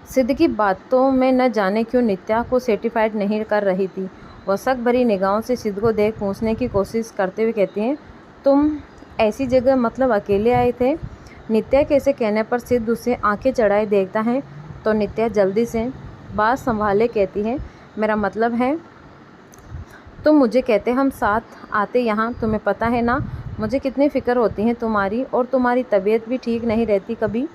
सिद्ध की बातों में न जाने क्यों नित्या को सेटिस्फाइड नहीं कर रही थी। वह शक भरी निगाहों से सिद्ध को देख पूछने की कोशिश करते हुए कहती हैं, तुम ऐसी जगह मतलब अकेले आए थे? नित्या के ऐसे कहने पर सिद्ध उसे आंखें चढ़ाए देखता है तो नित्या जल्दी से बात संभाले कहती है, मेरा मतलब है तुम मुझे कहते हम साथ आते यहाँ, तुम्हें पता है ना मुझे कितनी फ़िक्र होती है तुम्हारी, और तुम्हारी तबीयत भी ठीक नहीं रहती कभी।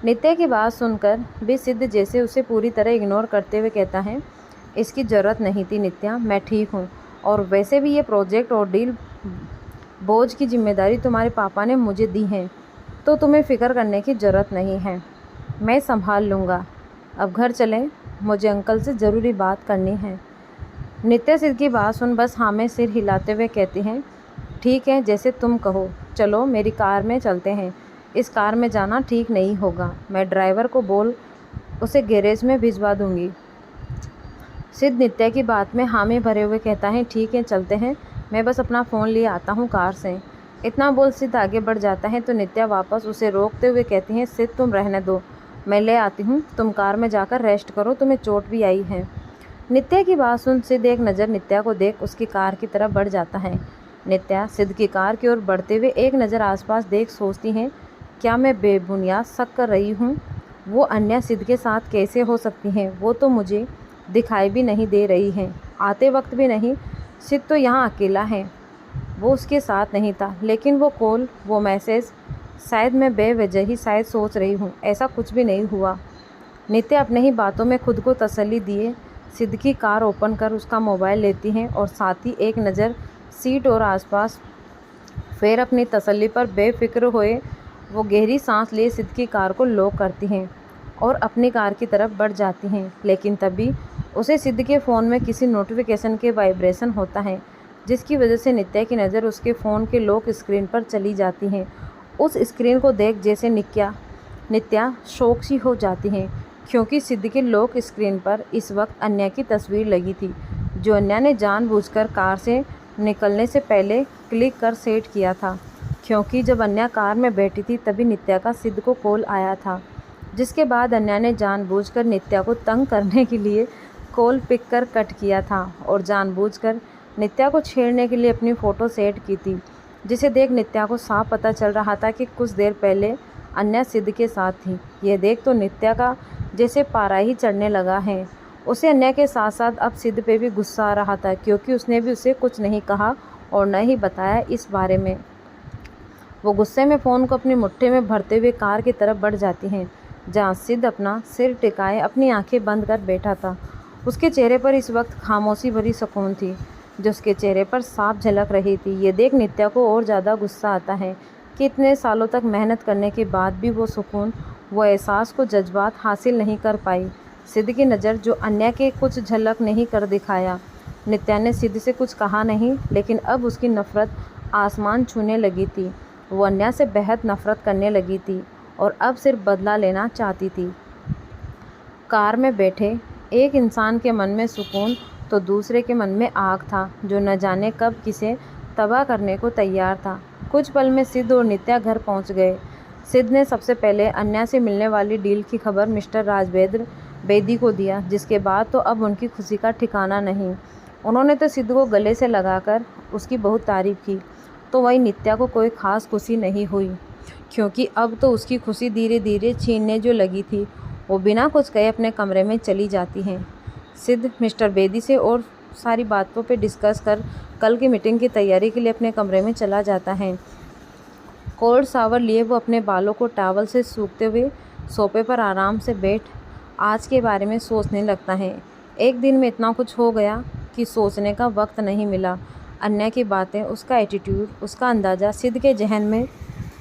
नित्या की बात सुनकर भी सिद्ध जैसे उसे पूरी तरह इग्नोर करते हुए कहता है, इसकी ज़रूरत नहीं थी नित्या, मैं ठीक हूँ, और वैसे भी ये प्रोजेक्ट और डील बोझ की जिम्मेदारी तुम्हारे पापा ने मुझे दी है, तो तुम्हें फ़िक्र करने की ज़रूरत नहीं है, मैं संभाल लूँगा। अब घर चलें, मुझे अंकल से ज़रूरी बात करनी है। नित्या सिद्ध की बात सुन बस हाँ में सिर हिलाते हुए कहती हैं, ठीक है जैसे तुम कहो, चलो मेरी कार में चलते हैं। इस कार में जाना ठीक नहीं होगा, मैं ड्राइवर को बोल उसे गैरेज में भिजवा दूंगी। सिद्ध नित्या की बात में हाँ में भरे हुए कहता है, ठीक है चलते हैं, मैं बस अपना फ़ोन लिए आता हूँ कार से। इतना बोल सिद्ध आगे बढ़ जाता है तो नित्या वापस उसे रोकते हुए कहती हैं, सिद्ध तुम रहने दो, मैं ले आती हूँ, तुम कार में जाकर रेस्ट करो, तुम्हें चोट भी आई है। नित्या की बात सुन सिद्ध एक नज़र नित्या को देख उसकी कार की तरफ बढ़ जाता है। नित्या सिद्ध की कार की ओर बढ़ते हुए एक नज़र आसपास देख सोचती हैं, क्या मैं बेबुनियाद शक कर रही हूँ? वो अन्य सिद्ध के साथ कैसे हो सकती हैं? वो तो मुझे दिखाई भी नहीं दे रही हैं, आते वक्त भी नहीं। सिद्ध तो यहाँ अकेला है, वो उसके साथ नहीं था, लेकिन वो कॉल, वो मैसेज, शायद मैं बेवजह ही शायद सोच रही हूँ, ऐसा कुछ भी नहीं हुआ। नित्या अपने ही बातों में खुद को तसल्ली दिए सिद्ध की कार ओपन कर उसका मोबाइल लेती हैं और साथ ही एक नज़र सीट और आसपास, फिर अपनी तसल्ली पर बेफिक्र हुए वो गहरी सांस लिए सिद्ध की कार को लॉक करती हैं और अपनी कार की तरफ बढ़ जाती हैं। लेकिन तभी उसे सिद्ध के फ़ोन में किसी नोटिफिकेशन के वाइब्रेशन होता है, जिसकी वजह से नित्या की नज़र उसके फ़ोन के लॉक स्क्रीन पर चली जाती है। उस स्क्रीन को देख जैसे नित्या शौक सी हो जाती हैं, क्योंकि सिद्ध के लॉक स्क्रीन पर इस वक्त अन्या की तस्वीर लगी थी, जो अन्या ने जानबूझकर कार से निकलने से पहले क्लिक कर सेट किया था, क्योंकि जब अन्या कार में बैठी थी तभी नित्या का सिद्ध को कॉल आया था, जिसके बाद अन्या ने जानबूझकर नित्या को तंग करने के लिए कॉल पिक कर कट किया था और जानबूझकर नित्या को छेड़ने के लिए अपनी फ़ोटो सेट की थी, जिसे देख नित्या को साफ पता चल रहा था कि कुछ देर पहले अन्या सिद्ध के साथ थी। यह देख तो नित्या का जैसे पारा ही चढ़ने लगा है। उसे अन्या के साथ साथ अब सिद्ध पे भी गुस्सा आ रहा था, क्योंकि उसने भी उसे कुछ नहीं कहा और न ही बताया इस बारे में। वो गुस्से में फ़ोन को अपनी मुट्ठी में भरते हुए कार की तरफ बढ़ जाती हैं, जहाँ सिद्ध अपना सिर टिकाए अपनी आंखें बंद कर बैठा था। उसके चेहरे पर इस वक्त खामोशी भरी सुकून थी, जो उसके चेहरे पर साफ झलक रही थी। ये देख नित्या को और ज़्यादा गुस्सा आता है कि इतने सालों तक मेहनत करने के बाद भी वो सुकून, वो एहसास को जज्बात हासिल नहीं कर पाई। सिद्ध की नज़र जो अन्य के कुछ झलक नहीं कर दिखाया। नित्या ने सिद्ध से कुछ कहा नहीं, लेकिन अब उसकी नफ़रत आसमान छूने लगी थी। वो अन्य से बेहद नफ़रत करने लगी थी और अब सिर्फ बदला लेना चाहती थी। कार में बैठे एक इंसान के मन में सुकून तो दूसरे के मन में आग था, जो न जाने कब किसे तबाह करने को तैयार था। कुछ पल में सिद्ध और नित्या घर पहुंच गए। सिद्ध ने सबसे पहले अन्या से मिलने वाली डील की खबर मिस्टर राजवेंद्र बेदी को दिया, जिसके बाद तो अब उनकी खुशी का ठिकाना नहीं। उन्होंने तो सिद्ध को गले से लगाकर उसकी बहुत तारीफ़ की, तो वही नित्या को कोई ख़ास खुशी नहीं हुई, क्योंकि अब तो उसकी खुशी धीरे धीरे छीनने जो लगी थी। वो बिना कुछ कहे अपने कमरे में चली जाती हैं। सिद्ध मिस्टर बेदी से और सारी बातों पे डिस्कस कर कल की मीटिंग की तैयारी के लिए अपने कमरे में चला जाता है। कोल्ड शावर लिए वो अपने बालों को टॉवल से सूखते हुए सोफे पर आराम से बैठ आज के बारे में सोचने लगता है एक दिन में इतना कुछ हो गया कि सोचने का वक्त नहीं मिला। अन्या की बातें, उसका एटीट्यूड, उसका अंदाज़ा सिद्ध के जहन में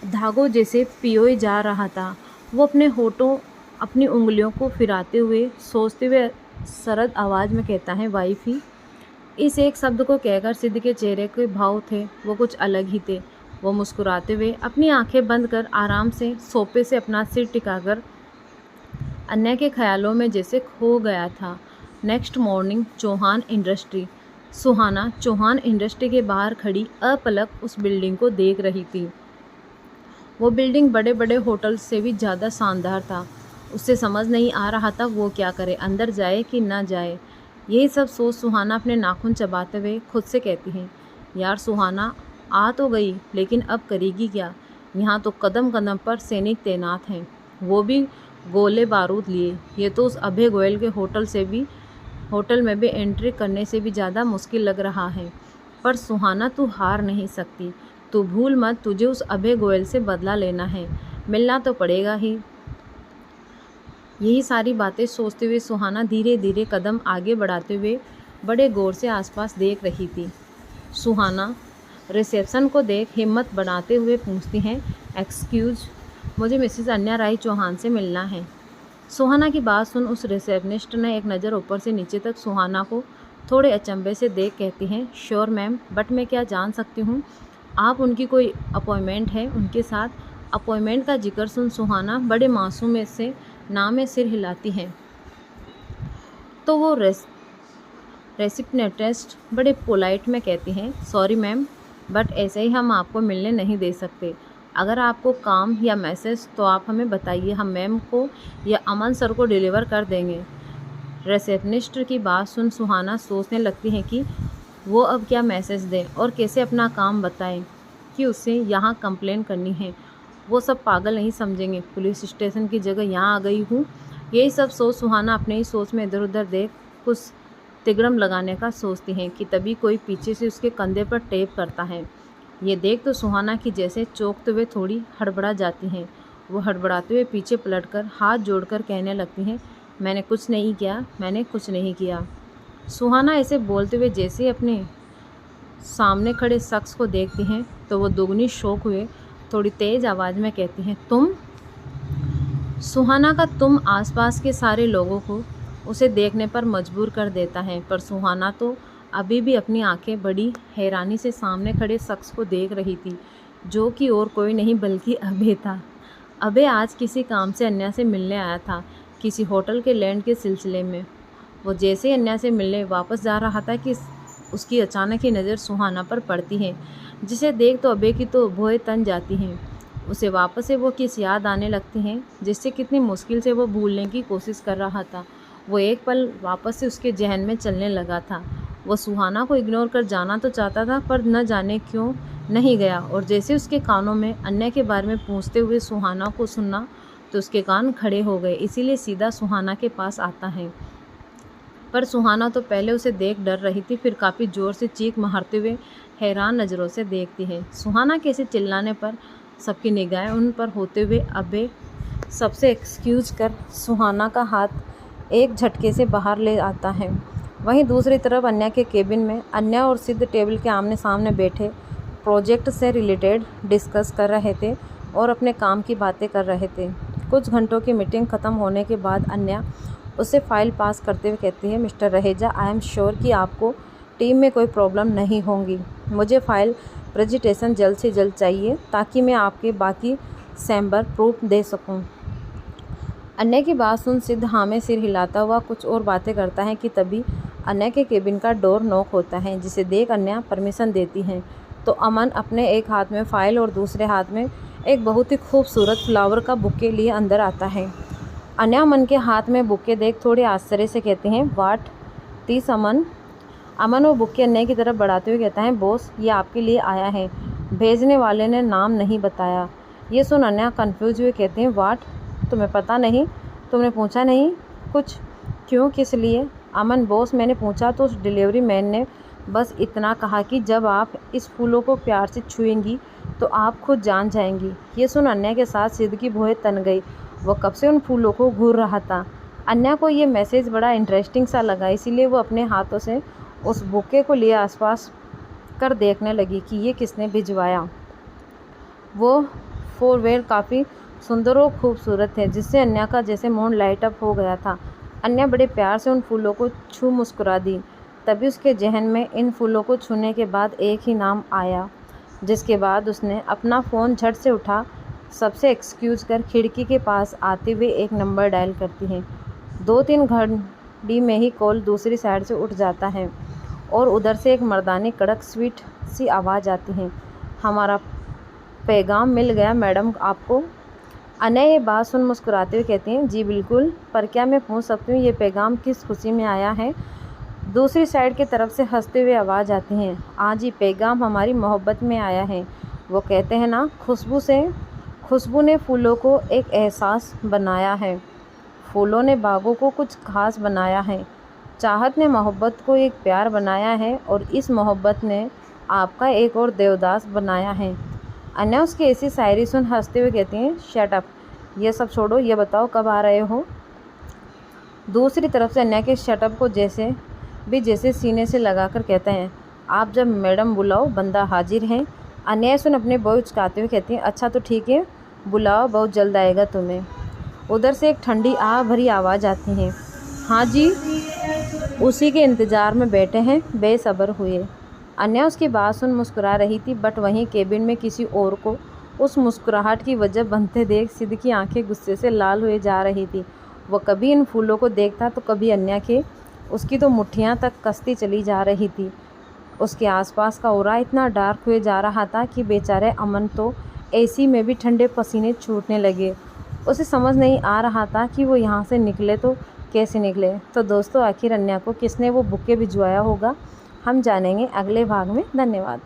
धागों जैसे पिरोए जा रहा था। वो अपने होठों, अपनी उंगलियों को फिराते हुए, सोचते हुए सरद आवाज़ में कहता है, वाइफी। इस एक शब्द को कहकर सिद्ध के चेहरे के भाव थे वो कुछ अलग ही थे। वो मुस्कुराते हुए अपनी आंखें बंद कर आराम से सोफे से अपना सिर टिकाकर अन्य के ख्यालों में जैसे खो गया था। नेक्स्ट मॉर्निंग सुहाना चौहान इंडस्ट्री के बाहर खड़ी अपलक उस बिल्डिंग को देख रही थी। वो बिल्डिंग बड़े बड़े होटल से भी ज़्यादा शानदार था। उससे समझ नहीं आ रहा था वो क्या करे, अंदर जाए कि ना जाए। यही सब सोच सुहाना अपने नाखून चबाते हुए खुद से कहती है, यार सुहाना, आ तो गई लेकिन अब करेगी क्या। यहाँ तो कदम कदम पर सैनिक तैनात हैं, वो भी गोले बारूद लिए। ये तो उस अभय गोयल के होटल में भी एंट्री करने से भी ज़्यादा मुश्किल लग रहा है। पर सुहाना, तू हार नहीं सकती। तू भूल मत, तुझे उस अभय गोयल से बदला लेना है, मिलना तो पड़ेगा ही। यही सारी बातें सोचते हुए सुहाना धीरे धीरे कदम आगे बढ़ाते हुए बड़े गौर से आसपास देख रही थी। सुहाना रिसेप्शन को देख हिम्मत बनाते हुए पूछती हैं, एक्सक्यूज, मुझे मिसेस अन्या राय चौहान से मिलना है। सुहाना की बात सुन उस रिसेप्शनिस्ट ने एक नज़र ऊपर से नीचे तक सुहाना को थोड़े अचंभे से देख कहती हैं, श्योर मैम, बट मैं क्या जान सकती हूँ आप उनकी कोई अपॉइंटमेंट है उनके साथ। अपॉइंटमेंट का जिक्र सुन सुहाना बड़े मासूम से नाम में सिर हिलाती हैं। तो वो रेसिप्शनिस्ट बड़े पोलाइट में कहती हैं, सॉरी मैम, बट ऐसे ही हम आपको मिलने नहीं दे सकते। अगर आपको काम या मैसेज तो आप हमें बताइए, हम मैम को या अमन सर को डिलीवर कर देंगे। रिसेप्शनिस्ट की बात सुन सुहाना सोचने लगती हैं कि वो अब क्या मैसेज दें और कैसे अपना काम बताएं कि उसे यहाँ कंप्लेन करनी है। वो सब पागल नहीं समझेंगे, पुलिस स्टेशन की जगह यहाँ आ गई हूँ। यही सब सोच सुहाना अपने ही सोच में इधर उधर देख कुछ तिगड़म लगाने का सोचती हैं कि तभी कोई पीछे से उसके कंधे पर टेप करता है। ये देख तो सुहाना की जैसे चौंकते हुए थोड़ी हड़बड़ा जाती हैं। वो हड़बड़ाते हुए पीछे पलटकर हाथ जोड़कर कहने लगती हैं, मैंने कुछ नहीं किया, मैंने कुछ नहीं किया। सुहाना ऐसे बोलते हुए जैसे ही अपने सामने खड़े शख्स को देखती हैं तो वो दुगनी शौक हुए थोड़ी तेज़ आवाज़ में कहती हैं, तुम। सुहाना का तुम आसपास के सारे लोगों को उसे देखने पर मजबूर कर देता है, पर सुहाना तो अभी भी अपनी आंखें बड़ी हैरानी से सामने खड़े शख्स को देख रही थी, जो कि और कोई नहीं बल्कि अभय था। अभय आज किसी काम से अन्या से मिलने आया था, किसी होटल के लैंड के सिलसिले में। वो जैसे ही अन्या से मिलने वापस जा रहा था कि उसकी अचानक ही नज़र सुहाना पर पड़ती है, जिसे देख तो अभय की तो भौहें तन जाती हैं। उसे वापस से वो किस याद आने लगती हैं जिससे कितनी मुश्किल से वो भूलने की कोशिश कर रहा था। वो एक पल वापस से उसके जहन में चलने लगा था। वो सुहाना को इग्नोर कर जाना तो चाहता था, पर न जाने क्यों नहीं गया। और जैसे उसके कानों में अन्य के बारे में पूछते हुए सुहाना को सुनना तो उसके कान खड़े हो गए, इसीलिए सीधा सुहाना के पास आता है। पर सुहाना तो पहले उसे देख डर रही थी, फिर काफ़ी ज़ोर से चीख मारते हुए हैरान नज़रों से देखती है। सुहाना के ऐसे चिल्लाने पर सबकी निगाहें उन पर होते हुए अभय सबसे एक्सक्यूज कर सुहाना का हाथ एक झटके से बाहर ले आता है। वहीं दूसरी तरफ अन्या के केबिन में अन्या और सिद्ध टेबल के आमने सामने बैठे प्रोजेक्ट से रिलेटेड डिस्कस कर रहे थे और अपने काम की बातें कर रहे थे। कुछ घंटों की मीटिंग ख़त्म होने के बाद अन्या उसे फाइल पास करते हुए कहती है, mister Raheja, I am sure कि आपको टीम में कोई प्रॉब्लम नहीं होंगी। मुझे फाइल प्रेजेंटेशन जल्द से जल्द चाहिए ताकि मैं आपके बाकी सैम्पल प्रूफ दे सकूं। अन्य की बात सुन सिद्ध हाँ में सिर हिलाता हुआ कुछ और बातें करता है कि तभी अन्य के केबिन का डोर नॉक होता है, जिसे देख अन्या परमिशन देती हैं। तो अमन अपने एक हाथ में फ़ाइल और दूसरे हाथ में एक बहुत ही खूबसूरत फ्लावर का बुके लिए अंदर आता है। अन्या अमन के हाथ में बुके देख थोड़े आश्चर्य से कहते हैं, वाट दिस अमन। अमन वो बुके अन्य की तरफ बढ़ाते हुए कहता है, बॉस, ये आपके लिए आया है, भेजने वाले ने नाम नहीं बताया। ये सुन अन्या कन्फ्यूज हुए कहते हैं, वाट, तुम्हें पता नहीं, तुमने पूछा नहीं कुछ? क्यों, किस लिए? अमन, बॉस, मैंने पूछा तो उस डिलीवरी मैन ने बस इतना कहा कि जब आप इस फूलों को प्यार से छुएंगी तो आप खुद जान जाएंगी। ये सुन अन्या के साथ सिद्ध की भौहें तन गई। वो कब से उन फूलों को घूर रहा था। अन्या को ये मैसेज बड़ा इंटरेस्टिंग सा लगा, इसीलिए वो अपने हाथों से उस बुके को लिए आसपास कर देखने लगी कि ये किसने भिजवाया। वो फोरवेल काफ़ी सुंदर और खूबसूरत थे, जिससे अन्या का जैसे मूड लाइट अप हो गया था। अन्या बड़े प्यार से उन फूलों को छू मुस्कुरा दी। तभी उसके जहन में इन फूलों को छूने के बाद एक ही नाम आया, जिसके बाद उसने अपना फ़ोन झट से उठा सबसे एक्सक्यूज़ कर खिड़की के पास आते हुए एक नंबर डायल करती है। 2-3 घड़ी में ही कॉल दूसरी साइड से उठ जाता है और उधर से एक मर्दानी कड़क स्वीट सी आवाज़ आती है, हमारा पैगाम मिल गया मैडम आपको। अनया ये बात सुन मुस्कुराते हुए कहती हैं, जी बिल्कुल, पर क्या मैं पूछ सकती हूँ ये पैगाम किस खुशी में आया है? दूसरी साइड की तरफ से हंसते हुए आवाज़ आती है, हाँ जी, पैगाम हमारी मोहब्बत में आया है। वो कहते हैं ना, खुशबू ने फूलों को एक एहसास बनाया है, फूलों ने बागों को कुछ खास बनाया है, चाहत ने मोहब्बत को एक प्यार बनाया है और इस मोहब्बत ने आपका एक और देवदास बनाया है। अन्या उसकी ऐसी शायरी सुन हंसते हुए कहती हैं, शट अप, ये सब छोड़ो, ये बताओ कब आ रहे हो? दूसरी तरफ से अन्या के शटअप को जैसे सीने से लगाकर कहते हैं, आप जब मैडम बुलाओ, बंदा हाजिर है। अन्या सुन अपने बॉय उचकाते हुए कहती हैं, अच्छा तो ठीक है, बुलाओ, बहुत जल्द आएगा तुम्हें। उधर से एक ठंडी आह भरी आवाज़ आती है, हाँ जी, उसी के इंतज़ार में बैठे हैं, बेसब्र हुए। अन्या उसकी बात सुन मुस्कुरा रही थी, बट वहीं केबिन में किसी और को उस मुस्कुराहट की वजह बनते देख सिद्ध की आंखें गुस्से से लाल हुए जा रही थी। वह कभी इन फूलों को देखता तो कभी अन्या के, उसकी तो मुट्ठियाँ तक कसती चली जा रही थी। उसके आसपास का ऑरा इतना डार्क हुए जा रहा था कि बेचारे अमन तो एसी में भी ठंडे पसीने छूटने लगे। उसे समझ नहीं आ रहा था कि वो यहाँ से निकले तो कैसे निकले। तो दोस्तों, आखिर अन्या को किसने वो बुके भिजवाया होगा, हम जानेंगे अगले भाग में। धन्यवाद।